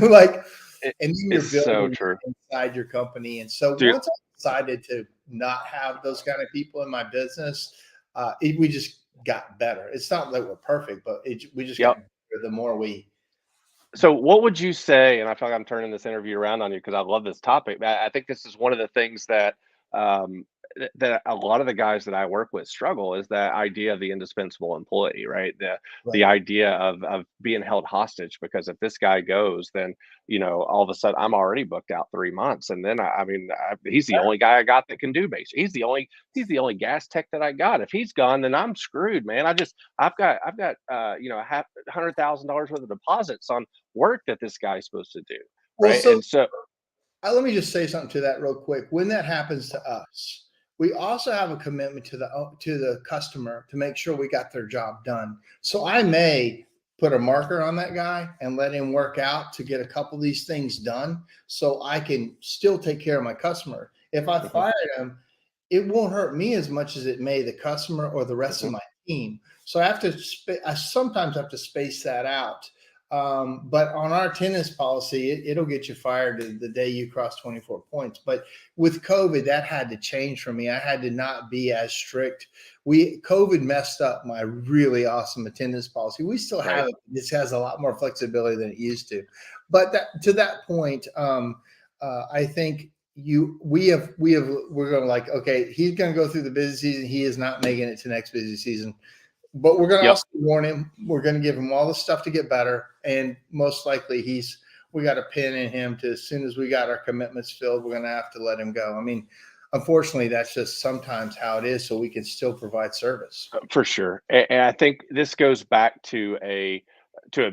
Like,
It-
and then you're
It's so
building
true.
inside your company. And so
Dude.
once I decided to not have those kind of people in my business, we just got better. It's not like we're perfect, but we just
Yep.
got better the more we.
So what would you say, and I feel like I'm turning this interview around on you because I love this topic. I think this is one of the things that um, that a lot of the guys that I work with struggle, is that idea of the indispensable employee, right? The
Right.
idea of being held hostage, because if this guy goes, then all of a sudden I'm already booked out 3 months, and then he's the only guy I got that can do basic. He's the only gas tech that I got. If he's gone, then I'm screwed, man. I've got $100,000 worth of deposits on work that this guy's supposed to do,
Well,
right?
so
And so
let me just say something to that real quick. When that happens to us, we also have a commitment to the customer to make sure we got their job done. So I may put a marker on that guy and let him work out to get a couple of these things done, so I can still take care of my customer. If I
Mhm.
fire him, it won't hurt me as much as it may the customer or the rest of
Mhm.
my team. So I sometimes have to space that out. But on our tennis policy, it'll get you fired the day you cross 24 points. But with COVID, that had to change for me. I had to not be as strict. COVID messed up my really awesome attendance policy. We still have
Right.
it. This has a lot more flexibility than it used to. But to that point, I think we're going to, like, okay, he's going to go through the busy season. He is not making it to next busy season. but we're going to
Yep.
also warn him. We're going to give him all the stuff to get better, and most likely we got a pin in him to, as soon as we got our commitments filled, we're going to have to let him go. I mean, unfortunately, that's just sometimes how it is, so we can still provide service.
For sure. And I think this goes back to a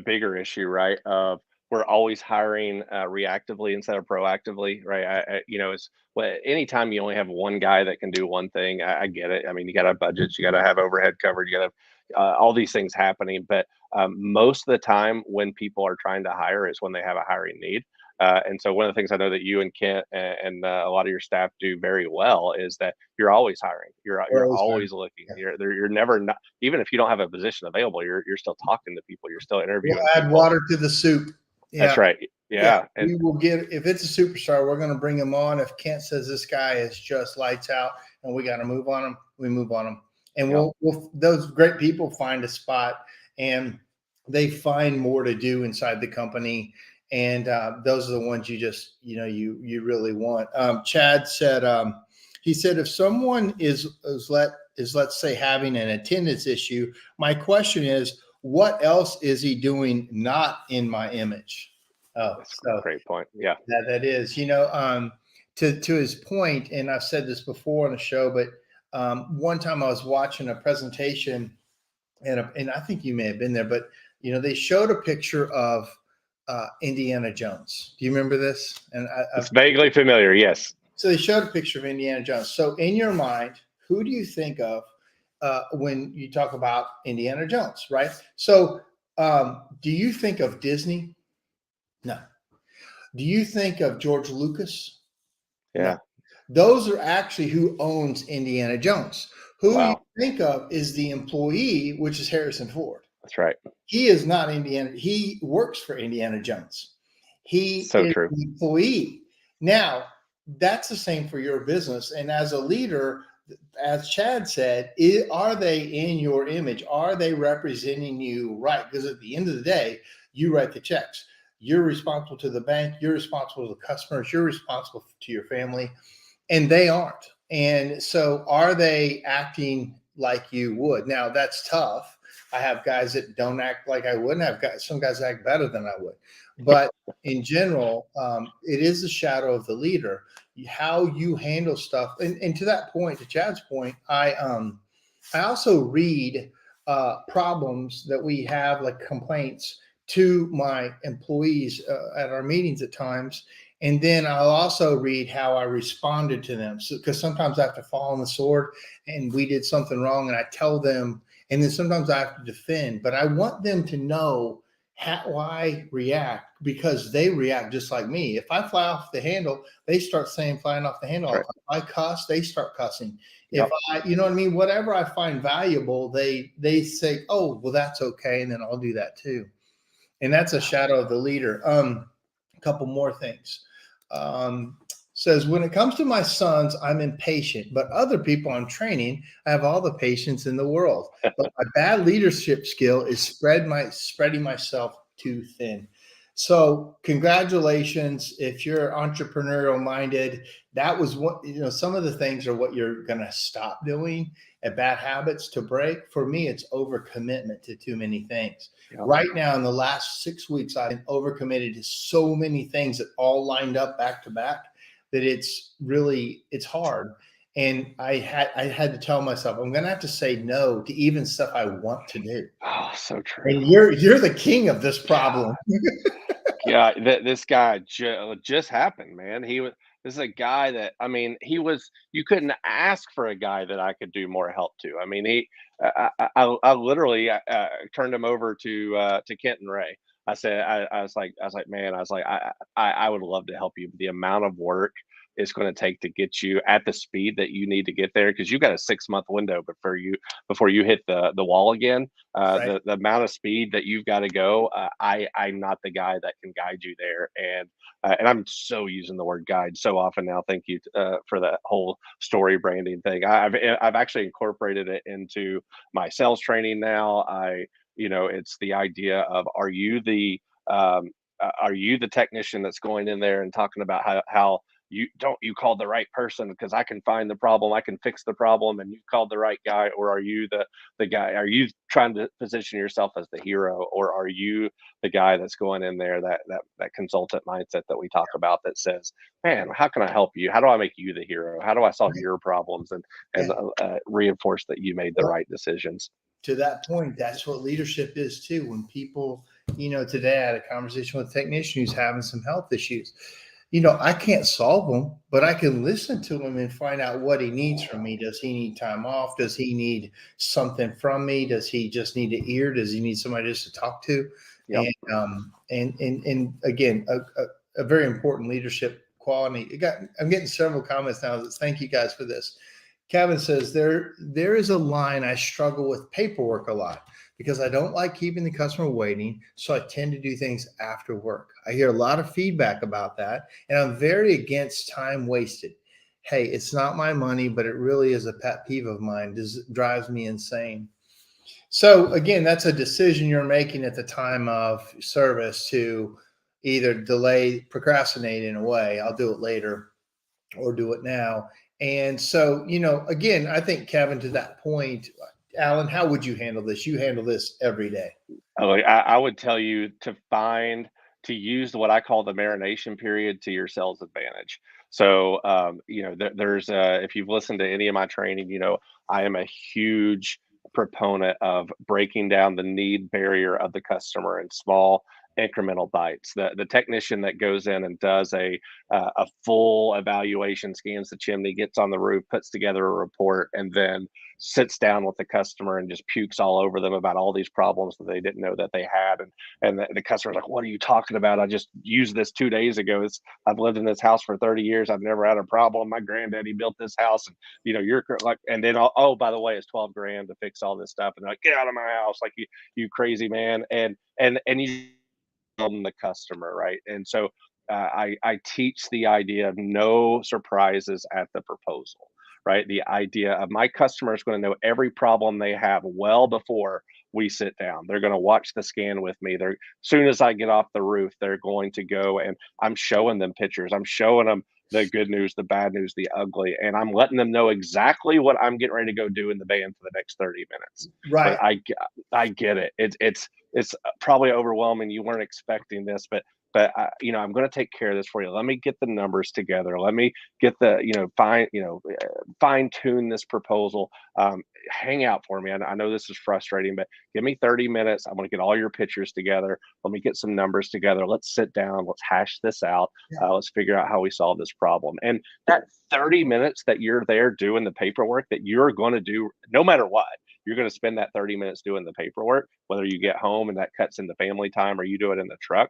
bigger issue, right? Of we're always hiring reactively instead of proactively, right? It's well, anytime you only have one guy that can do one thing, I get it. I mean, you got to have budgets, you got to have overhead covered, you got to have all these things happening. But most of the time, when people are trying to hire, is when they have a hiring need. And so, one of the things I know that you and Kent and a lot of your staff do very well is that you're always hiring.
We're
You're
always trying.
always looking.
Yeah.
You're never not, even if you don't have a position available, you're still talking to people. You're still
We'll
interviewing
add
people.
water to the soup. Yeah.
That's right.
Yeah,
Yeah. And
we will get, if it's a superstar, we're going to bring him on. If Kent says this guy is just lights out and we got to move on him, we move on him. And
Yep.
we'll those great people find a spot and they find more to do inside the company. And those are the ones you just, you really want. Chad said, he said, if someone let's say having an attendance issue, my question is, what else is he doing not in my image? Oh,
that's
so
a great point. Yeah.
that is, to his point, and I've said this before on the show, but one time I was watching a presentation, and I think you may have been there, but they showed a picture of Indiana Jones. Do you remember this? And
It's vaguely familiar. Yes.
so they showed a picture of Indiana Jones. So in your mind, who do you think of when you talk about Indiana Jones, right? So do you think of Disney? No. Do you think of George Lucas?
Yeah.
No. Those are actually who owns Indiana Jones. Who you
Wow.
think of is the employee, which is Harrison Ford.
That's right.
He is not Indiana. He works for Indiana Jones. He
So
is
true.
the employee. Now, that's the same for your business. And as a leader, as Chad said, are they in your image? Are they representing you right? Because at the end of the day, you write the checks. You're responsible to the bank. You're responsible to the customers. You're responsible to your family, and they aren't. And so, are they acting like you would? Now, that's tough. I have guys that don't act like I would, and have some guys act better than I would. But in general, it is the shadow of the leader. How you handle stuff, and to that point, to Chad's point, I also read problems that we have, like complaints, to my employees at our meetings at times. And then I'll also read how I responded to them. So, because sometimes I have to fall on the sword and we did something wrong and I tell them, and then sometimes I have to defend, but I want them to know how I react, because they react just like me. If I fly off the handle, they start saying flying off the handle.
Right.
If I cuss, they start cussing.
Yep.
If you know what I mean? Whatever I find valuable, they say, oh, well, that's okay. And then I'll do that too. And that's a shadow of the leader. A couple more things. Says, when it comes to my sons, I'm impatient, but other people I'm training, I have all the patience in the world. But my bad leadership skill is spreading myself too thin. So congratulations. If you're entrepreneurial minded, that was what, some of the things are what you're going to stop doing, and bad habits to break. For me, it's overcommitment to too many things.
Yep.
Right now, in the last 6 weeks, I've been overcommitted to so many things that all lined up back to back that it's hard. And I had to tell myself, I'm going to have to say no to even stuff I want to do.
Oh, so true.
And you're the king of this problem.
Yeah, this guy just happened, man. This is a guy that, I mean, you couldn't ask for a guy that I could do more help to. I mean, I literally turned him over to Kent and Ray. I said, I was like, man, I would love to help you. The amount of work it's going to take to get you at the speed that you need to get there, because you've got a 6-month window before you hit the wall again.
Right.
The amount of speed that you've got to go, I'm not the guy that can guide you there. And I'm so using the word guide so often now. Thank you for that whole story branding thing. I've actually incorporated it into my sales training now. It's the idea of, are you the technician that's going in there and talking about how you called the right person because I can find the problem, I can fix the problem, and you called the right guy? Or are you the guy? Are you trying to position yourself as the hero, or are you the guy that's going in there, that consultant mindset that we talk about, that says, man, how can I help you? How do I make you the hero? How do I solve your problems and
Yeah.
reinforce that you made the right decisions?
To that point, that's what leadership is too. When people, today I had a conversation with a technician who's having some health issues. I can't solve them, but I can listen to him and find out what he needs from me. Does he need time off? Does he need something from me? Does he just need an ear? Does he need somebody just to talk to?
Yep.
And again, a very important leadership quality. I'm getting several comments now. Thank you guys for this. Kevin says there is a line I struggle with paperwork a lot because I don't like keeping the customer waiting. So I tend to do things after work. I hear a lot of feedback about that, and I'm very against time wasted. Hey, it's not my money, but it really is a pet peeve of mine. It drives me insane. So again, that's a decision you're making at the time of service to either delay, procrastinate in a way. I'll do it later or do it now. And so, again, I think, Kevin, to that point, Alan, how would you handle this? You handle this every day.
Oh, I would tell you to use what I call the marination period to your sales advantage. So, there's if you've listened to any of my training, I am a huge proponent of breaking down the need barrier of the customer in small incremental bites. The technician that goes in and does a full evaluation, scans the chimney, gets on the roof, puts together a report, and then sits down with the customer and just pukes all over them about all these problems that they didn't know that they had. And the customer's like, what are you talking about? I just used this 2 days ago. I've lived in this house for 30 years. I've never had a problem. My granddaddy built this house, and you're like, and then, oh, by the way, it's 12 grand to fix all this stuff. And they're like, get out of my house. Like, you crazy man. And you them the customer, right? And so I teach the idea of no surprises at the proposal, right? The idea of my customer is going to know every problem they have well before we sit down. They're going to watch the scan with me. They're soon as I get off the roof, they're going to go, and I'm showing them pictures. I'm showing them the good news, the bad news, the ugly, and I'm letting them know exactly what I'm getting ready to go do in the van for the next 30 minutes.
Right.
But I get it. It's probably overwhelming. You weren't expecting this, but I'm going to take care of this for you. Let me get the numbers together. Let me get fine tune this proposal. Hang out for me. I know this is frustrating, but give me 30 minutes. I'm going to get all your pictures together. Let me get some numbers together. Let's sit down. Let's hash this out. Let's figure out how we solve this problem. And that 30 minutes that you're there doing the paperwork that you're going to do no matter what, you're going to spend that 30 minutes doing the paperwork, whether you get home and that cuts into family time or you do it in the truck.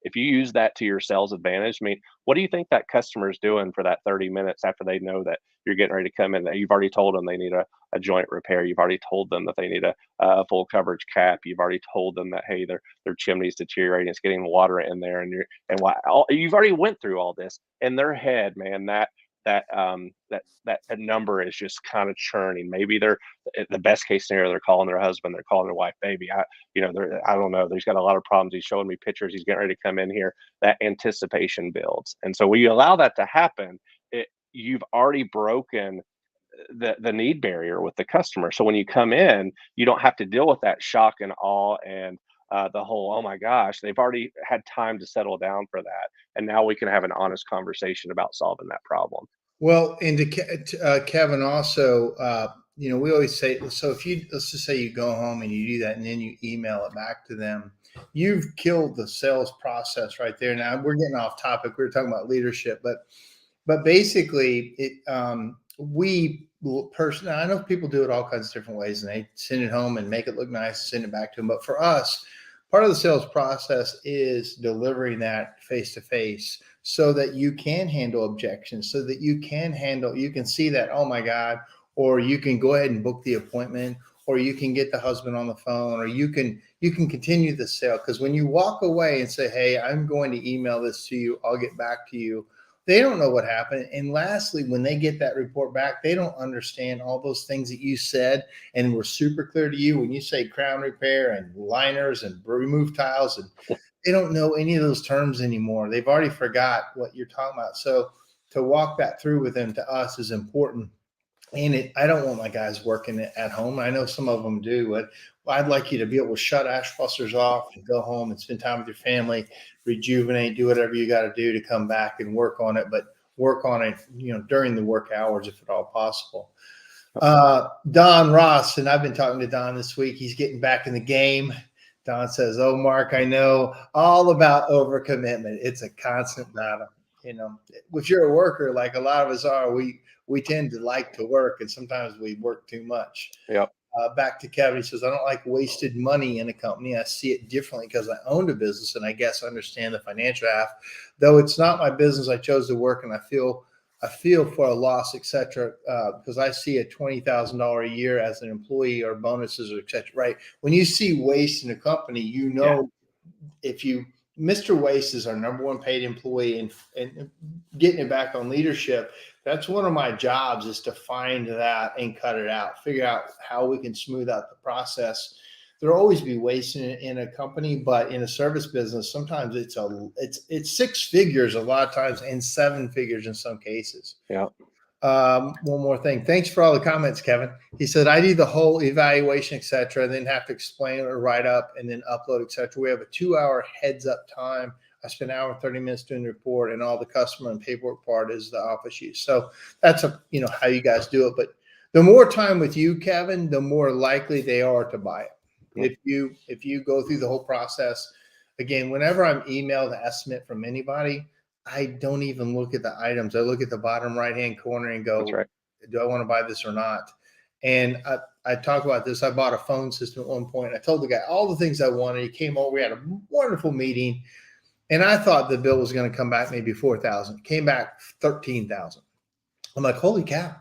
If you use that to your sales advantage, I mean, what do you think that customer is doing for that 30 minutes after they know that you're getting ready to come in? You've already told them they need a joint repair. You've already told them that they need a full coverage cap. You've already told them that, hey, their chimney's deteriorating. It's getting water in there, you've already went through all this in their head, man. That number is just kind of churning. Maybe they're the best case scenario. They're calling their husband. They're calling their wife. Baby, I don't know. He's got a lot of problems. He's showing me pictures. He's getting ready to come in here. That anticipation builds, and so when you allow that to happen, you've already broken the need barrier with the customer. So when you come in, you don't have to deal with that shock and awe and the whole, oh my gosh, they've already had time to settle down for that. And now we can have an honest conversation about solving that problem.
Well, and Kevin, also, we always say, so let's just say you go home and you do that and then you email it back to them, you've killed the sales process right there. Now we're getting off topic. We were talking about leadership, but basically I know people do it all kinds of different ways and they send it home and make it look nice, send it back to them. But for us, part of the sales process is delivering that face to face so that you can handle objections, so that you can see that, oh my God, or you can go ahead and book the appointment, or you can get the husband on the phone, or you can continue the sale. Because when you walk away and say, hey, I'm going to email this to you, I'll get back to you, they don't know what happened. And lastly, when they get that report back, they don't understand all those things that you said and were super clear to you. When you say crown repair and liners and remove tiles, and they don't know any of those terms anymore. They've already forgot what you're talking about. So to walk that through with them to us is important. And I don't want my guys working at home. I know some of them do, but I'd like you to be able to shut Ash Busters off and go home and spend time with your family, rejuvenate, do whatever you got to do to come back and work on it, but work on it, during the work hours, if at all possible. Don Ross, and I've been talking to Don this week. He's getting back in the game. Don says, "Oh, Mark, I know all about overcommitment. It's a constant battle. If you're a worker, like a lot of us are, we tend to like to work, and sometimes we work too much."
Yep.
Back to Kevin, he says, "I don't like wasted money in a company. I see it differently because I owned a business, and I guess I understand the financial half. Though it's not my business, I chose to work, and I feel for a loss, etc. Because I see a $20,000 a year as an employee or bonuses, or etc." Right? When you see waste in a company, if you Mr. Waste is our number one paid employee, and getting it back on leadership. That's one of my jobs, is to find that and cut it out, figure out how we can smooth out the process. There'll always be waste in a company, but in a service business, sometimes it's six figures a lot of times, and seven figures in some cases.
Yeah.
One more thing. Thanks for all the comments, Kevin. He said, "I do the whole evaluation, etc., then have to explain or write up and then upload, etc. We have a 2-hour heads up time. I spend an hour and 30 minutes doing the report, and all the customer and paperwork part is the office use." So that's how you guys do it. But the more time with you, Kevin, the more likely they are to buy it. Mm-hmm. If you go through the whole process, again, whenever I'm emailed an estimate from anybody, I don't even look at the items. I look at the bottom right-hand corner and go,
"That's right.
Do I want to buy this or not?" And I talk about this. I bought a phone system at one point. I told the guy all the things I wanted. He came over. We had a wonderful meeting. And I thought the bill was going to come back maybe $4,000. Came back $13,000. I'm like, holy cow.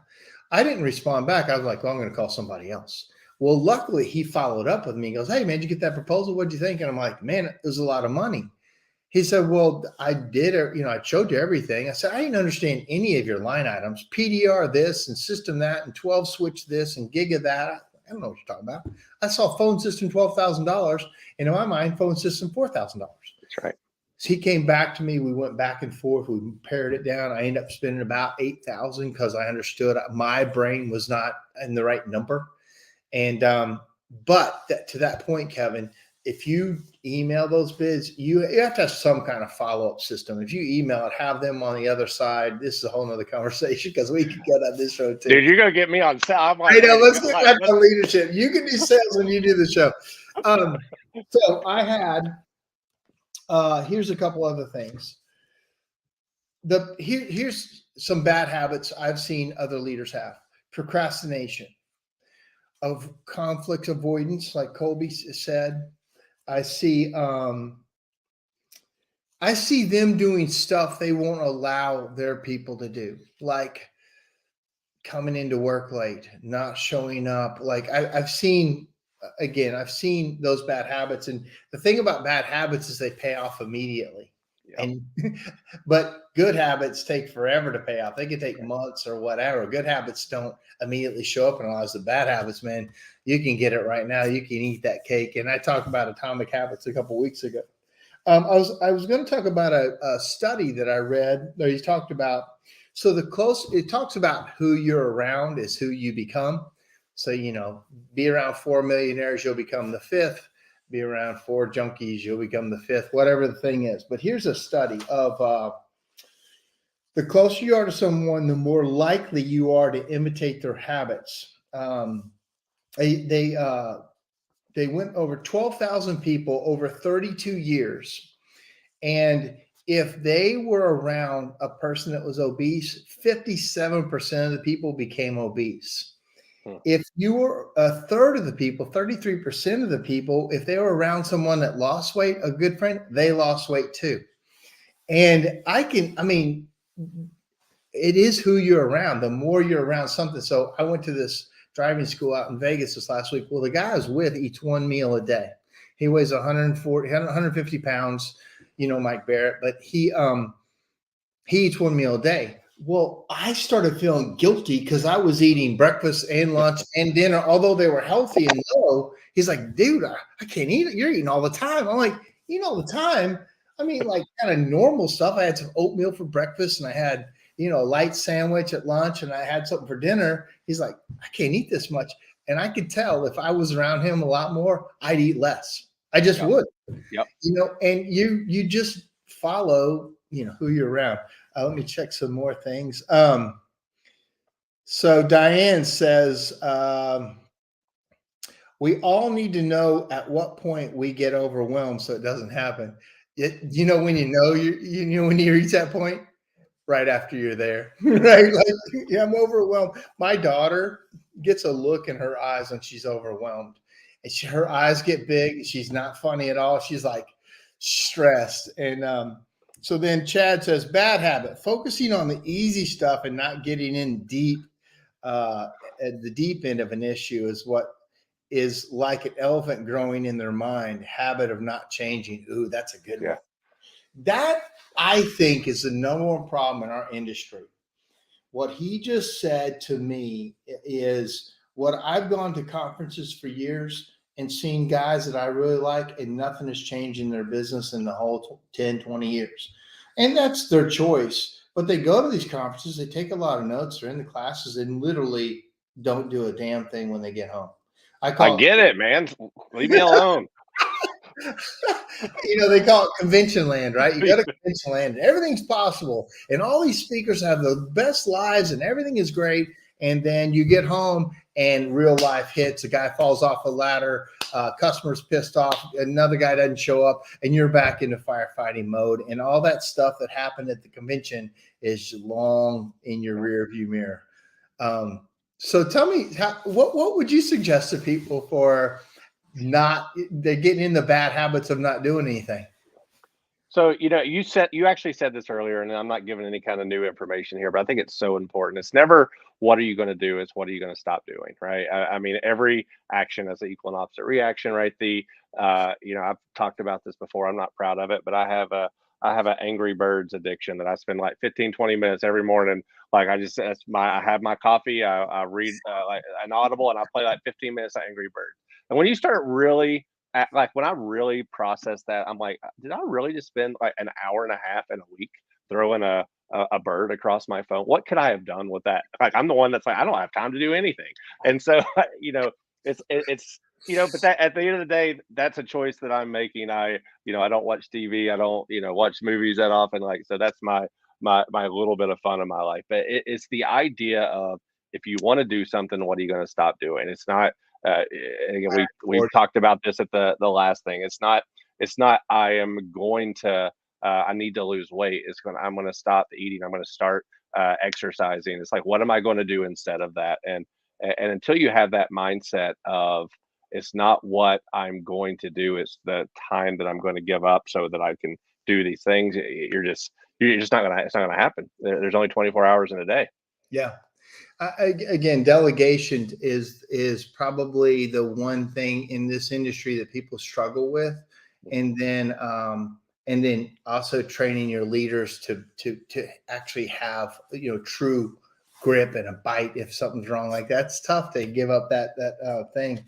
I didn't respond back. I was like, well, I'm going to call somebody else. Well, luckily, he followed up with me. He goes, "Hey, man, did you get that proposal? What'd you think?" And I'm like, man, it was a lot of money. He said, "Well, I did, I showed you everything." I said, "I didn't understand any of your line items. PDR this and system that and 12 switch this and giga that. I don't know what you're talking about. I saw phone system $12,000. And in my mind, phone system $4,000.
That's right.
So he came back to me. We went back and forth. We pared it down. I ended up spending about $8,000 because I understood my brain was not in the right number. And but to that point, Kevin, if you email those bids, you have to have some kind of follow-up system. If you email it, have them on the other side. This is a whole nother conversation because we can get on this show too.
Dude, you're going to get me on sales.
I know. Let's get back on leadership. You can do sales when you do the show. So I had, here's a couple other things. Here's some bad habits I've seen other leaders have. Procrastination, of conflict avoidance, like Colby said. I see them doing stuff they won't allow their people to do, like coming into work late, not showing up. Like I've seen those bad habits. And the thing about bad habits is they pay off immediately. Yep. But good habits take forever to pay off. They can take months or whatever. Good habits don't immediately show up, and a lot of the bad habits, man, you can get it right now. You can eat that cake. And I talked about atomic habits a couple of weeks ago. I was going to talk about a study that I read that he talked about. So it talks about who you're around is who you become. So, be around 4 millionaires, you'll become the 5th. Be around 4 junkies, you'll become the 5th, whatever the thing is. But here's a study of the closer you are to someone, the more likely you are to imitate their habits. They went over 12,000 people over 32 years. And if they were around a person that was obese, 57% of the people became obese. If you were a third of the people, 33% of the people, if they were around someone that lost weight, a good friend, they lost weight too. And it is who you're around. The more you're around something. So I went to this driving school out in Vegas this last week. Well, the guy I was with eats one meal a day. He weighs 150 pounds, Mike Barrett, but he eats one meal a day. Well, I started feeling guilty because I was eating breakfast and lunch and dinner, although they were healthy and low. He's like, dude, I can't eat it. You're eating all the time. I'm like, eating all the time? I mean, like kind of normal stuff. I had some oatmeal for breakfast and I had, light sandwich at lunch and I had something for dinner, he's like, I can't eat this much. And I could tell if I was around him a lot more, I'd eat less. I just would,
Yep.
and you just follow, who you're around. Let me check some more things. So Diane says, we all need to know at what point we get overwhelmed so it doesn't happen. When when you reach that point, right after you're there, right? Like, yeah, I'm overwhelmed. My daughter gets a look in her eyes when she's overwhelmed, and her eyes get big. She's not funny at all. She's like stressed. And so then Chad says, bad habit, focusing on the easy stuff and not getting in deep at the deep end of an issue is what is like an elephant growing in their mind, habit of not changing. Ooh, that's a good one. That, I think, is the number one problem in our industry. What he just said to me is what I've gone to conferences for years and seen guys that I really like, and nothing has changed in their business in the whole 10, 20 years. And that's their choice. But they go to these conferences, they take a lot of notes, they're in the classes, and literally don't do a damn thing when they get home.
I get it, man. Leave me alone.
They call it convention land, right? You go to convention land and everything's possible. And all these speakers have the best lives and everything is great. And then you get home and real life hits. A guy falls off a ladder, customer's pissed off, another guy doesn't show up, and you're back into firefighting mode. And all that stuff that happened at the convention is long in your rear view mirror. So tell me, what would you suggest to people for they're getting in the bad habits of not doing anything?
So, you actually said this earlier, and I'm not giving any kind of new information here, but I think it's so important. It's never what are you going to do, it's what are you going to stop doing, right? I mean, every action has an equal and opposite reaction, right? I've talked about this before. I'm not proud of it, but I have an Angry Birds addiction that I spend like 15, 20 minutes every morning. Like I have my coffee, I read like an Audible, and I play like 15 minutes of Angry Birds. And when you start really when I really process that, I'm like, did I really just spend like an hour and a half in a week throwing a bird across my phone? What could I have done with that? Like, I'm the one that's like, I don't have time to do anything. And so, but that at the end of the day, that's a choice that I'm making. I don't watch TV. I don't, watch movies that often. Like, so that's my little bit of fun in my life. But it's the idea of, if you want to do something, what are you going to stop doing? It's not, again, we talked about this at the last thing. It's not I am going to I need to lose weight. I'm going to stop eating. I'm going to start exercising. It's like, what am I going to do instead of that? And until you have that mindset of, it's not what I'm going to do, it's the time that I'm going to give up so that I can do these things, you're just not going to, it's not going to happen. There's only 24 hours in a day.
Yeah. Again, delegation is probably the one thing in this industry that people struggle with, and then also training your leaders to actually have true grip and a bite if something's wrong. Like, that's tough to give up that thing.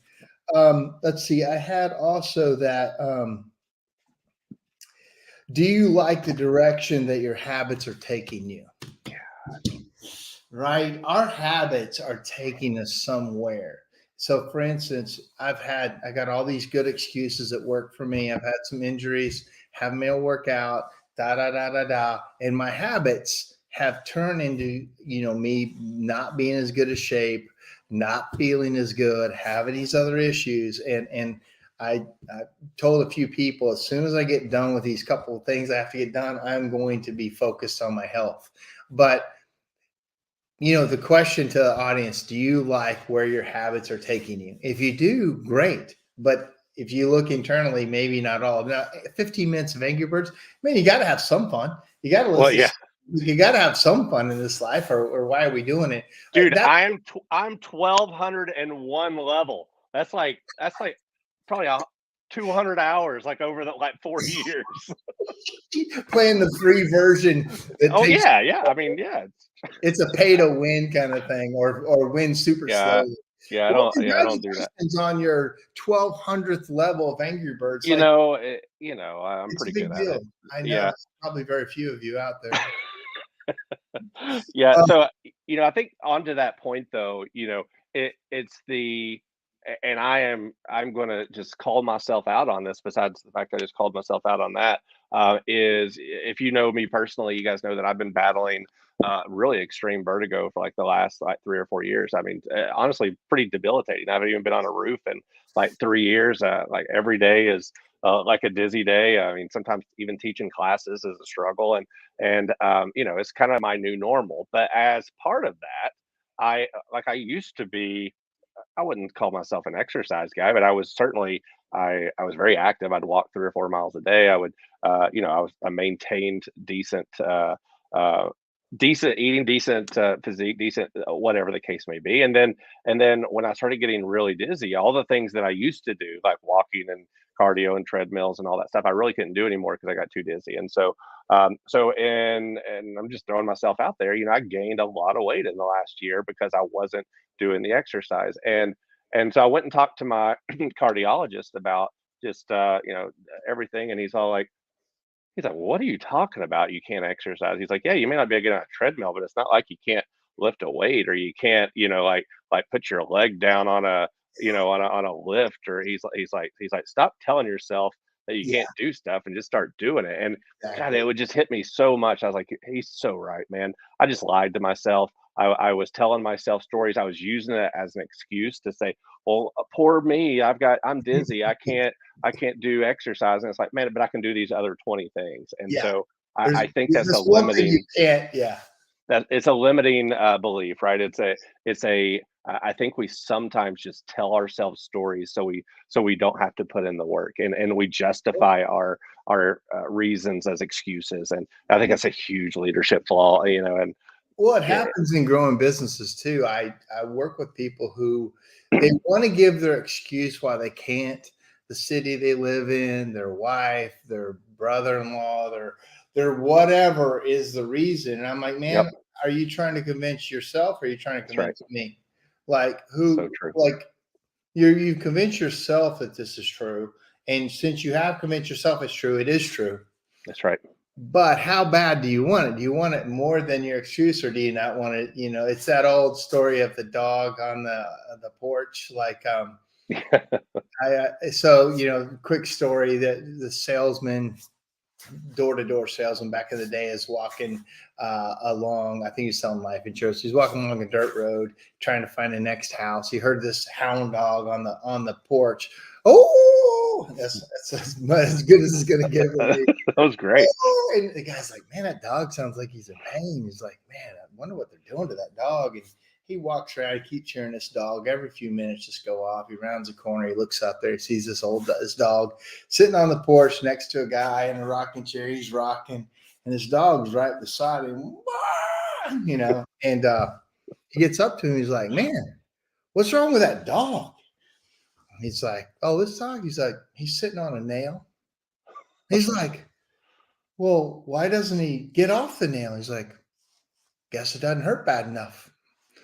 Let's see. I had also that. Do you like the direction that your habits are taking you? Right? Our habits are taking us somewhere. So for instance, I got all these good excuses that work for me. I've had some injuries, haven't been able to work out, and my habits have turned into, me not being as good a shape, not feeling as good, having these other issues. And I told a few people, as soon as I get done with these couple of things I have to get done, I'm going to be focused on my health. But the question to the audience, do you like where your habits are taking you? If you do, great. But if you look internally, maybe not all. Now, 15 minutes of Angry Birds, man, you got to have some fun. You got to listen. Well, yeah. You got to have some fun in this life, or why are we doing it?
Dude, I'm 1201 level. That's like probably 200 hours, like over the 4 years.
Playing the free version.
Yeah. I mean, yeah.
It's a pay to win kind of thing, or win super slowly.
Yeah, I don't do that.
On your 1200th level of Angry Birds.
I'm pretty good at it.
I know. There's probably very few of you out there.
Yeah,
Um,
so, I think onto that point though, it's and I'm gonna just call myself out on this besides the fact I just called myself out on that, is if you know me personally, you guys know that I've been battling, really extreme vertigo for, like, the last, like, 3 or 4 years. I mean, honestly, pretty debilitating. I haven't even been on a roof in, like, 3 years, like, every day is, like a dizzy day. I mean, sometimes even teaching classes is a struggle, and it's kind of my new normal. But as part of that, I used to be. I wouldn't call myself an exercise guy, but I was certainly. I was very active. I'd walk 3 or 4 miles a day. I maintained uh, decent eating, decent physique, decent whatever the case may be. And then when I started getting really dizzy, all the things that I used to do, like walking and cardio and treadmills and all that stuff, I really couldn't do anymore because I got too dizzy. And I'm just throwing myself out there. I gained a lot of weight in the last year because I wasn't doing the exercise. And so I went and talked to my cardiologist about just everything, and he's like, "What are you talking about? You can't exercise." He's like, "Yeah, you may not be able to get on a treadmill, but it's not like you can't lift a weight or you can't, like put your leg down on a lift." Or he's like, "Stop telling yourself that you
yeah,
can't do stuff and just start doing it." And God, it
exactly.
would just hit me so much. I was like, "He's so right, man." I just lied to myself. I was telling myself stories. I was using it as an excuse to say, "Well, poor me. I'm dizzy. I can't do exercise." And it's like, man, but I can do these other 20 things. And
Yeah.
so
There's
I think
there's
that's a
this one thing you
limiting
can't. Yeah.
that it's a limiting belief, right? I think we sometimes just tell ourselves stories so we don't have to put in the work, and we justify our reasons as excuses. And I think that's a huge leadership flaw, and
Well, it
yeah,
happens in growing businesses too. I work with people who they want to give their excuse why they can't. The city they live in, their wife, their brother-in-law, their whatever is the reason. And I'm like, man,
yep,
are you trying to convince yourself or are you trying to
that's right.
convince me? Like
So
who
true.
like you convince yourself that this is true. And since you have convinced yourself it's true, it is true.
That's right.
But how bad do you want it? Do you want it more than your excuse, or do you not want it? It's that old story of the dog on the porch. Like, quick story that the salesman, door to door salesman back in the day, is walking along. I think he's selling life insurance. He's walking along a dirt road trying to find the next house. He heard this hound dog on the porch. Oh, that's as good as it's gonna get for me.
That was great.
Oh, and the guy's like, man, that dog sounds like he's in pain. He's like, man, I wonder what they're doing to that dog. And he walks around, he keeps hearing this dog every few minutes just go off. He rounds a corner, he looks up there, he sees this dog sitting on the porch next to a guy in a rocking chair. He's rocking, and his dog's right beside him, and he gets up to him. He's like, man, what's wrong with that dog? He's like, oh, this dog. He's like, he's sitting on a nail. He's like, well, why doesn't he get off the nail? He's like, guess it doesn't hurt bad enough.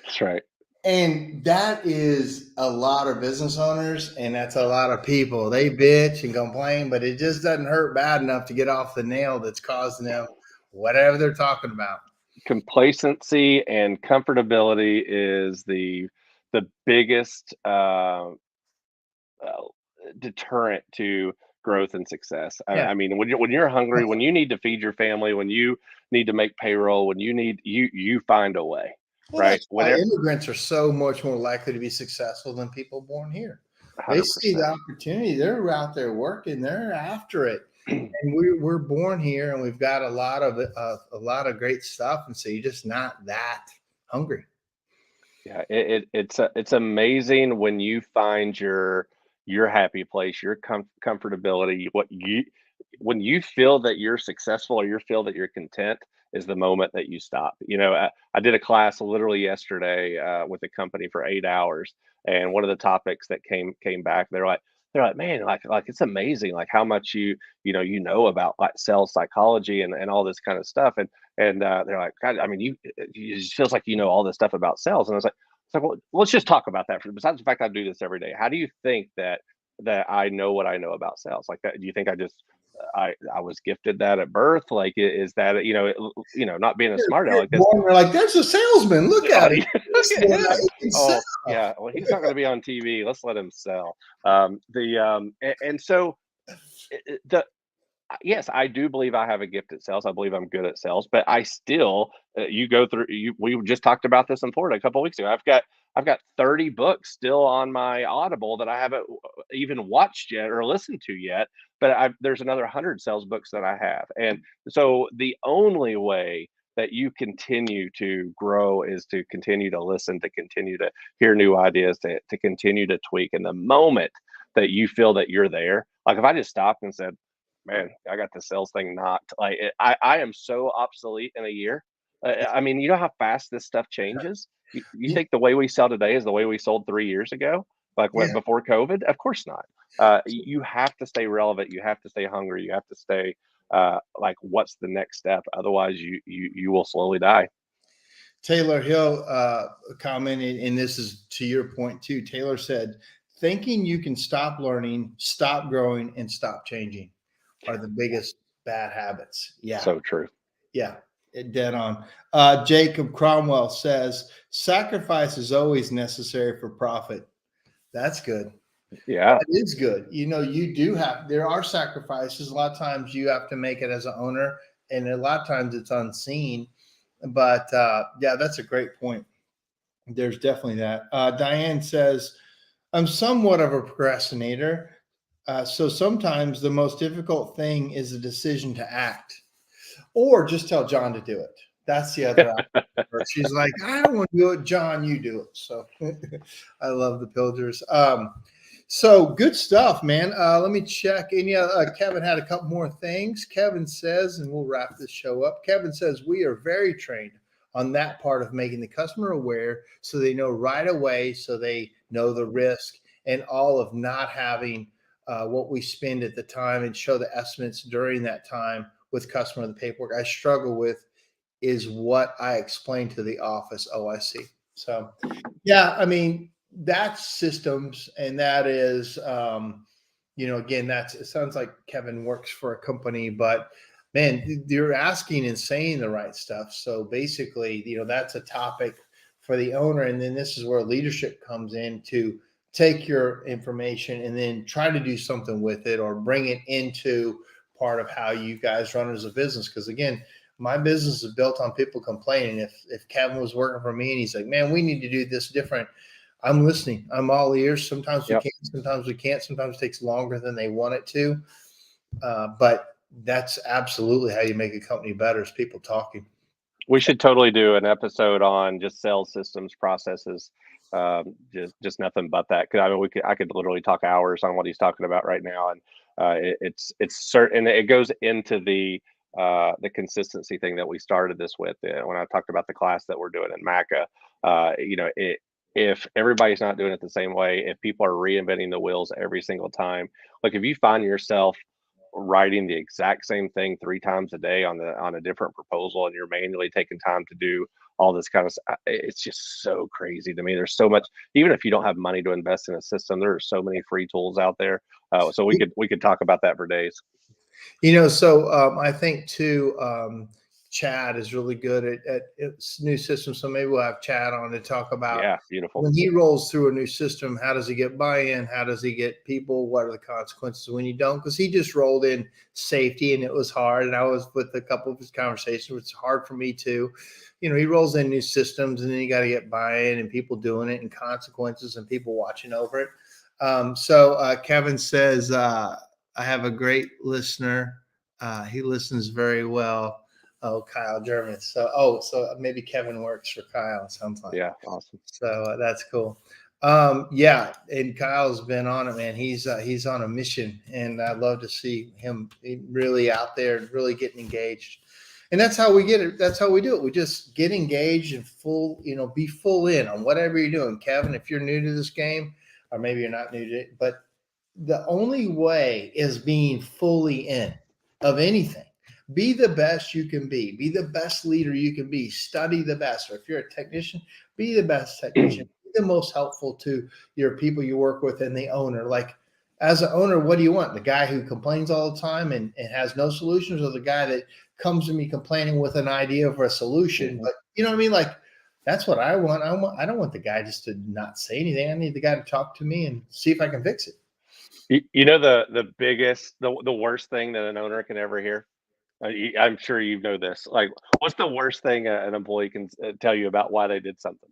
That's right.
And that is a lot of business owners, and that's a lot of people. They bitch and complain, but it just doesn't hurt bad enough to get off the nail that's causing them whatever they're talking about.
Complacency and comfortability is the biggest uh, deterrent to growth and success. I,
Yeah.
I mean, when you're hungry, when you need to feed your family, when you need to make payroll, when you find a way,
Well,
right?
that's why
Whenever,
immigrants are so much more likely to be successful than people born here. They see the
100%.
opportunity. They're out there working. They're after it. And we're born here, and we've got a lot of great stuff. And so you're just not that hungry.
Yeah, it's amazing when you find your happy place, your comfortability, when you feel that you're successful or you feel that you're content is the moment that you stop. I did a class literally yesterday with a company for 8 hours, and one of the topics that came back, they're like, man, like it's amazing, like how much you know about like sales psychology and all this kind of stuff, and they're like, God, I mean, it just feels like you know all this stuff about sales, and I was like. It's like, well, let's just talk about that. Besides the fact I do this every day, how do you think that I know what I know about sales? Like that, do you think I just I was gifted that at birth. Like, is that, not being a smart aleck.
We're like, there's a salesman. Look at him.
Look at him.
He can
Oh,
sell.
yeah. Well, he's not going to be on TV. Let's let him sell. And so the yes, I do believe I have a gift at sales. I believe I'm good at sales, but I still, we just talked about this in Florida a couple of weeks ago. I've got 30 books still on my Audible that I haven't even watched yet or listened to yet, but there's another 100 sales books that I have. And so the only way that you continue to grow is to continue to listen, to continue to hear new ideas, to continue to tweak. And the moment that you feel that you're there, like if I just stopped and said, man, I got the sales thing knocked. Like I am so obsolete in a year. I mean, you know how fast this stuff changes. You think the way we sell today is the way we sold 3 years ago, like
Yeah.
before COVID? Of course not. You have to stay relevant. You have to stay hungry. You have to stay like, what's the next step? Otherwise, you will slowly die.
Taylor Hill commented, and this is to your point too. Taylor said, thinking you can stop learning, stop growing, and stop changing are the biggest bad habits. Yeah.
So true.
Yeah. Dead on. Jacob Cromwell says, sacrifice is always necessary for profit. That's good.
Yeah.
That is good. There are sacrifices. A lot of times you have to make it as an owner, and a lot of times it's unseen. But yeah, that's a great point. There's definitely that. Diane says, I'm somewhat of a procrastinator. So sometimes the most difficult thing is the decision to act, or just tell John to do it. That's the other option. She's like, I don't want to do it. John, you do it. So I love the Pillagers. So good stuff, man. Let me check. Kevin had a couple more things. Kevin says, and we'll wrap this show up. Kevin says, we are very trained on that part of making the customer aware so they know right away, so they know the risk, and all of not having what we spend at the time and show the estimates during that time with customer. The paperwork I struggle with is what I explained to the office. Oh, I see. So yeah, I mean, that's systems, and that is, again, it sounds like Kevin works for a company, but man, you're asking and saying the right stuff. So basically, that's a topic for the owner. And then this is where leadership comes in to take your information and then try to do something with it or bring it into part of how you guys run as a business. Because again, my business is built on people complaining. If Kevin was working for me and he's like, man, we need to do this different, I'm listening. I'm all ears. Sometimes we can, sometimes we can't. Sometimes it takes longer than they want it to. But that's absolutely how you make a company better, is people talking.
We should totally do an episode on just sales systems, processes, just nothing but that. Because I mean, I could literally talk hours on what he's talking about right now, and it's certain. It goes into the consistency thing that we started this with when I talked about the class that we're doing in MACA. If everybody's not doing it the same way, if people are reinventing the wheels every single time, like if you find yourself writing the exact same thing 3 times a day on a different proposal, and you're manually taking time to do all this kind of stuff, it's just so crazy to me. There's so much, even if you don't have money to invest in a system, there are so many free tools out there. So we could talk about that for days.
I think too, Chad is really good at new systems. So maybe we'll have Chad on to talk about
beautiful.
When he rolls through a new system, how does he get buy-in? How does he get people? What are the consequences when you don't? Because he just rolled in safety and it was hard. And I was with a couple of his conversations. It's hard for me too. He rolls in new systems and then you got to get buy-in and people doing it and consequences and people watching over it. Kevin says, I have a great listener. He listens very well. Oh, Kyle German. So maybe Kevin works for Kyle. It sounds like.
Yeah, awesome.
So that's cool. And Kyle's been on it, man. He's on a mission, and I'd love to see him really out there, really getting engaged. And that's how we get it. That's how we do it. We just get engaged and be full in on whatever you're doing. Kevin, if you're new to this game, or maybe you're not new to it, but the only way is being fully in of anything. Be the best you can be. Be the best leader you can be. Study the best. Or if you're a technician, be the best technician. Be the most helpful to your people you work with and the owner. Like, as an owner, what do you want? The guy who complains all the time and has no solutions, or the guy that comes to me complaining with an idea for a solution?
Mhm.
But you know what I mean? Like, that's what I want. I don't want the guy just to not say anything. I need the guy to talk to me and see if I can fix it.
You know the biggest the worst thing that an owner can ever hear? I'm sure you know this. Like, what's the worst thing an employee can tell you about why they did something?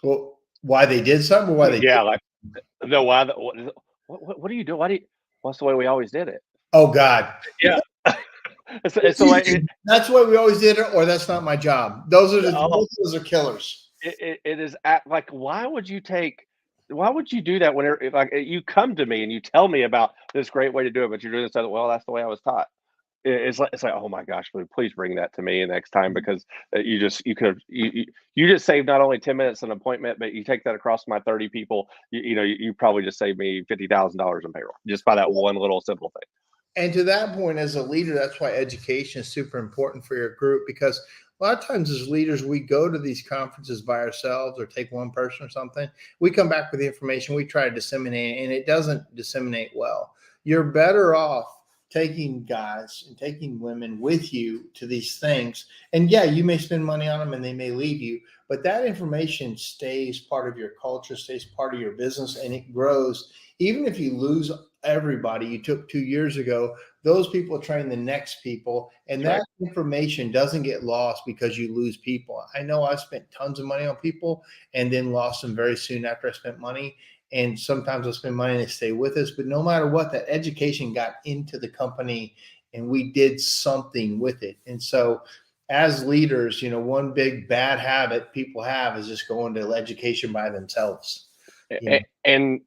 Well, why they did something or why they did.
Yeah, like, no, why the what do you do? Why do you what's the way we always did it?
Oh God.
Yeah. It's
It's
the way
easy. That's why we always did it, or that's not my job. Those are the
oh,
both of those are killers.
it is at like, why would you do that whenever like, you come to me and you tell me about this great way to do it, but you're doing this other well, that's the way I was taught. It's like, "Oh my gosh, please bring that to me next time because, you could have you just saved not only 10 minutes an appointment, but you take that across my 30 people, you probably just saved me $50,000 in payroll just by that one little simple thing."
And to that point, as a leader, that's why education is super important for your group, because a lot of times as leaders, we go to these conferences by ourselves or take one person or something. We come back with the information, we try to disseminate it, and it doesn't disseminate well. You're better off taking guys and taking women with you to these things. And yeah, you may spend money on them and they may leave you, but that information stays part of your culture, stays part of your business, and it grows. Even if you lose everybody you took 2 years ago, those people train the next people, and
That's right.
that information doesn't get lost because you lose people. I know I spent tons of money on people and then lost them very soon after I spent money. And sometimes I spend money and they stay with us, but no matter what, that education got into the company and we did something with it. And so as leaders, one big bad habit people have is just going to education by themselves. you know
And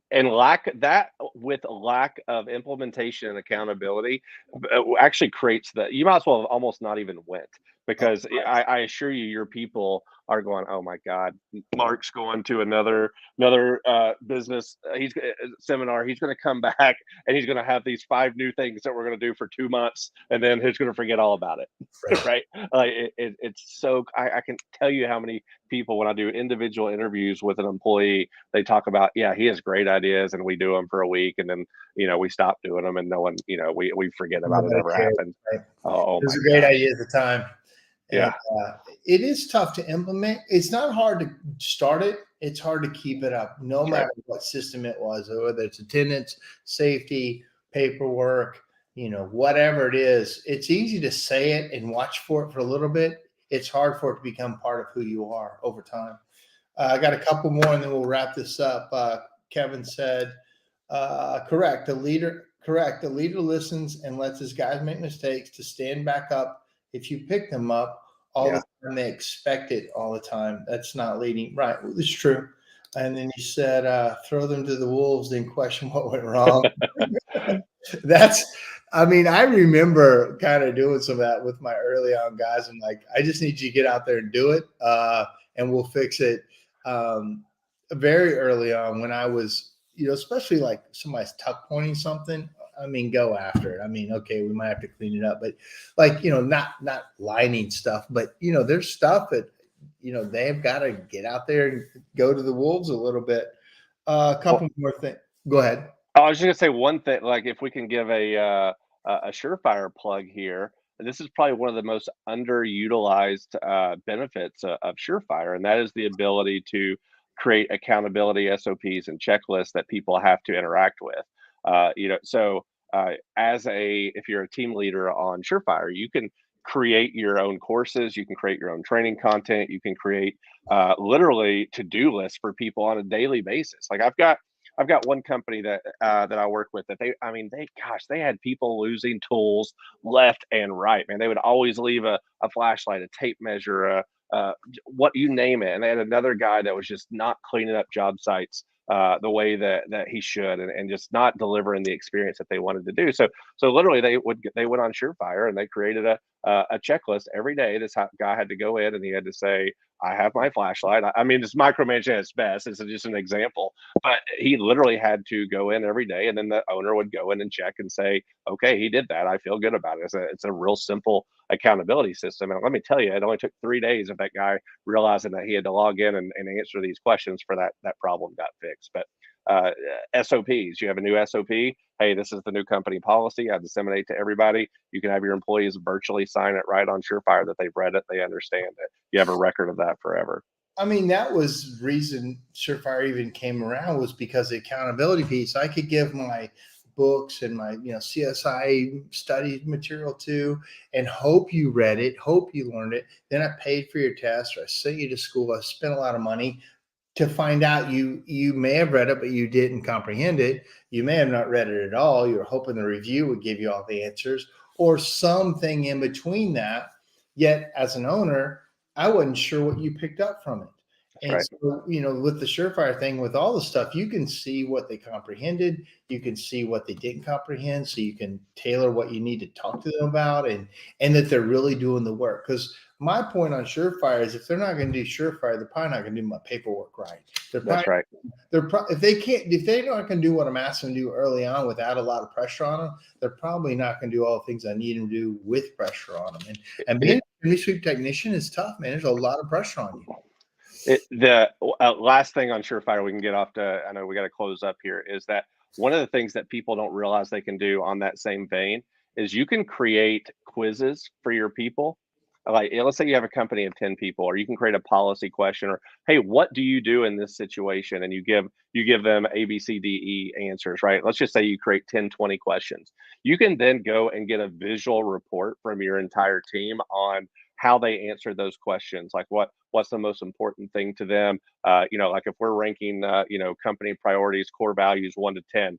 with lack of implementation and accountability, actually creates you might as well have almost not even went
Oh,
because I assure you, your people are going, oh my God, Mark's going to another business. Seminar. He's going to come back and he's going to have these 5 new things that we're going to do for 2 months, and then he's going to forget all about it.
right.
Right? Like it's so I can tell you how many people when I do individual interviews with an employee, they talk about, yeah, he has great ideas and we do them for a week and then, we stop doing them and no one, we forget about it
Nobody
ever
cares,
happened.
right?
Oh
It was
my
a great
gosh.
idea at the time, and
Yeah.
it is tough to implement. It's not hard to start it. It's hard to keep it up, no
That's right.
matter what system it was, or whether it's attendance, safety, paperwork, whatever it is. It's easy to say it and watch for it for a little bit. It's hard for it to become part of who you are over time. I got a couple more and then we'll wrap this up. Kevin said, correct. Correct. The leader listens and lets his guys make mistakes to stand back up. If you pick them up all
Yeah.
the time, they expect it all the time. That's not leading. Right. It's true. And then he said, throw them to the wolves, then question what went wrong. That's, I mean, I remember kind of doing some of that with my early on guys. I'm like, I just need you to get out there and do it, and we'll fix it. Very early on when I was, especially like somebody's tuck pointing something. I mean, go after it. I mean, okay, we might have to clean it up, but like, not lining stuff, but there's stuff that, they've got to get out there and go to the wolves a little bit. A
Well,
couple more things. Go ahead.
I was just gonna say one thing, like if we can give a surefire plug here, this is probably one of the most underutilized benefits of surefire, and that is the ability to create accountability SOPs and checklists that people have to interact with. So if you're a team leader on surefire, you can create your own courses, you can create your own training content, you can create literally to-do lists for people on a daily basis. Like I've got one company that I work with that I mean, they had people losing tools left and right. Man, they would always leave a flashlight, a tape measure, what you name it. And they had another guy that was just not cleaning up job sites the way that he should, and just not delivering the experience that they wanted to do. So literally, they went on Surefire and they created a checklist every day. This guy had to go in and he had to say, I have my flashlight. I mean, it's micromanaging at its best. It's just an example, but he literally had to go in every day, and then the owner would go in and check and say, "Okay, he did that. I feel good about it." It's a real simple accountability system, and let me tell you, it only took 3 days of that guy realizing that he had to log in and answer these questions for that problem got fixed. But SOPs. You have a new SOP. Hey, this is the new company policy. I disseminate to everybody. You can have your employees virtually sign it right on SureFire that they've read it, they understand it. You have a record of that forever.
I mean, that was reason SureFire even came around, was because the accountability piece. I could give my books and my CSI study material to, and hope you read it, hope you learned it. Then I paid for your test, or I sent you to school. I spent a lot of money to find out you may have read it, but you didn't comprehend it. You may have not read it at all. You were hoping the review would give you all the answers, or something in between that. Yet as an owner, I wasn't sure what you picked up from it. And
Right.
so, with the SureFire thing, with all the stuff, you can see what they comprehended. You can see what they didn't comprehend. So you can tailor what you need to talk to them about, and that they're really doing the work. Because my point on SureFire is, if they're not going to do SureFire, they're probably not going to do my paperwork right.
That's right.
If they're not going to do what I'm asking them to do early on without a lot of pressure on them, they're probably not going to do all the things I need them to do with pressure on them. And being a chimney sweep technician is tough, man. There's a lot of pressure on you.
The last thing on SureFire we can get off to, I know we got to close up here, is that one of the things that people don't realize they can do on that same vein is you can create quizzes for your people. Like, let's say you have a company of 10 people, or you can create a policy question, or, hey, what do you do in this situation? And you give them A, B, C, D, E answers, right? Let's just say you create 10, 20 questions. You can then go and get a visual report from your entire team on how they answered those questions. Like what's the most important thing to them? Like if we're ranking, company priorities, core values, 1 to 10,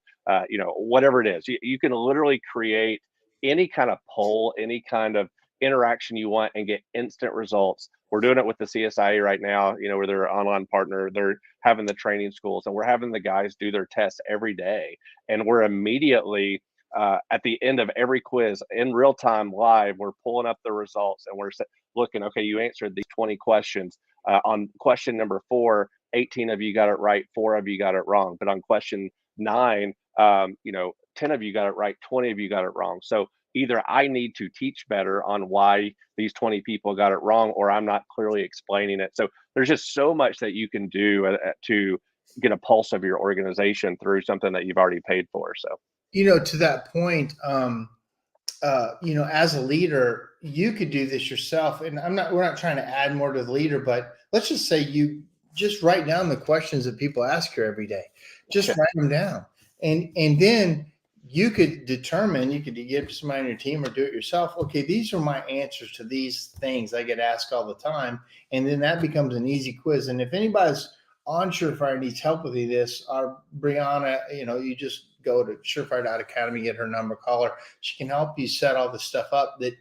whatever it is, you can literally create any kind of poll, any kind of interaction you want, and get instant results. We're doing it with the CSIA right now, where they're an online partner. They're having the training schools, and we're having the guys do their tests every day. And we're immediately, at the end of every quiz, in real time, live, we're pulling up the results, and we're looking, okay, you answered these 20 questions. On question number 4, 18 of you got it right, 4 of you got it wrong. But on question 9, 10 of you got it right, 20 of you got it wrong. So either I need to teach better on why these 20 people got it wrong, or I'm not clearly explaining it. So there's just so much that you can do to get a pulse of your organization through something that you've already paid for. So,
to that point, as a leader, you could do this yourself. And we're not trying to add more to the leader, but let's just say you just write down the questions that people ask you every day. Just write them down. And then you could determine, you could give somebody on your team or do it yourself. Okay, these are my answers to these things I get asked all the time. And then that becomes an easy quiz. And if anybody's on SureFire needs help with this, Brianna, you just go to surefire.academy, get her number, call her. She can help you set all the stuff up that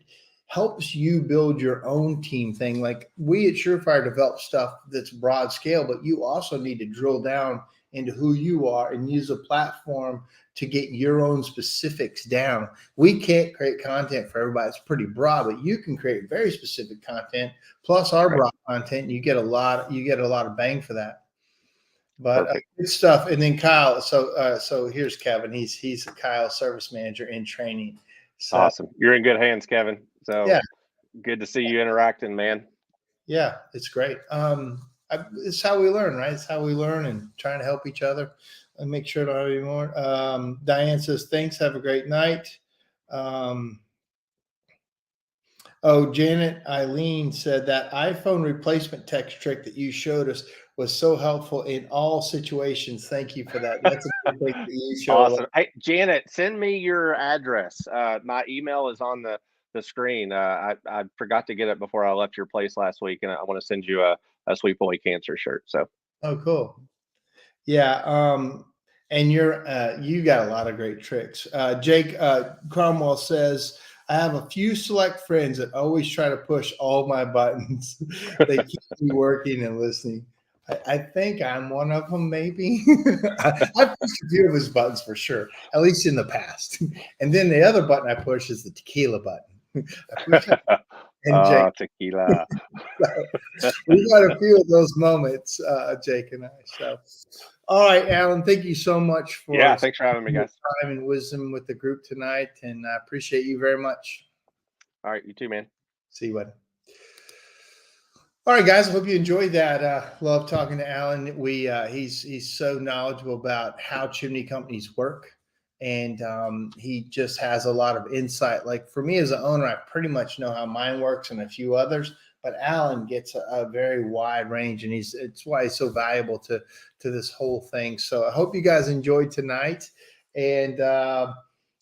helps you build your own team thing. Like we at SureFire develop stuff that's broad scale, but you also need to drill down into who you are and use a platform to get your own specifics down. We can't create content for everybody. It's pretty broad, but you can create very specific content plus our broad content. And you get a lot of bang for that. But good stuff. And then Kyle, so here's Kevin. He's a Kyle service manager in training. So,
awesome. You're in good hands, Kevin. So
yeah,
good to see you interacting, man.
Yeah, it's great. It's how we learn, right? It's how we learn, and trying to help each other and make sure to have any more. Diane says, thanks. Have a great night. Janet Eileen said that iPhone replacement text trick that you showed us was so helpful in all situations. Thank you for that. That's a good thing that you showed.
Awesome. Hey, Janet, send me your address. My email is on the screen. I forgot to get it before I left your place last week, and I want to send you a Sweep Away Cancer shirt. So.
Oh, cool. Yeah. And you got a lot of great tricks. Jake Cromwell says, I have a few select friends that always try to push all my buttons. They keep me working and listening. I think I'm one of them, maybe. I've pushed a few of his buttons for sure, at least in the past. And then the other button I push is the tequila button.
And tequila.
We got a few of those moments, Jake and I. So, all right, Alan, thank you so much for
thanks for having me, guys.
Time and wisdom with the group tonight, and I appreciate you very much.
All right, you too, man.
See you, buddy. All right, guys. I hope you enjoyed that. Love talking to Alan. He's so knowledgeable about how chimney companies work, and he just has a lot of insight. Like for me as an owner, I pretty much know how mine works and a few others. But Alan gets a very wide range, and it's why he's so valuable to this whole thing. So I hope you guys enjoyed tonight. And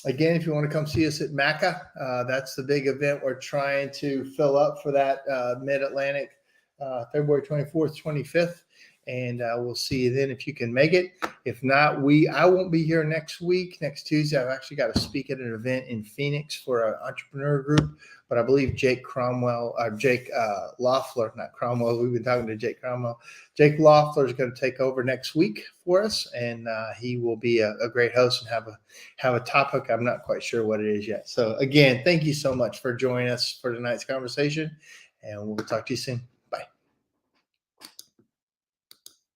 again, if you want to come see us at MACA, that's the big event we're trying to fill up for that Mid-Atlantic. February 24th, 25th, and we'll see you then if you can make it. If not, I won't be here next week. Next Tuesday, I've actually got to speak at an event in Phoenix for an entrepreneur group, but I believe Jake Loeffler, not Cromwell. We've been talking to Jake Cromwell. Jake Loeffler is going to take over next week for us, and he will be a great host and have a topic. I'm not quite sure what it is yet. So again, thank you so much for joining us for tonight's conversation, and we'll talk to you soon.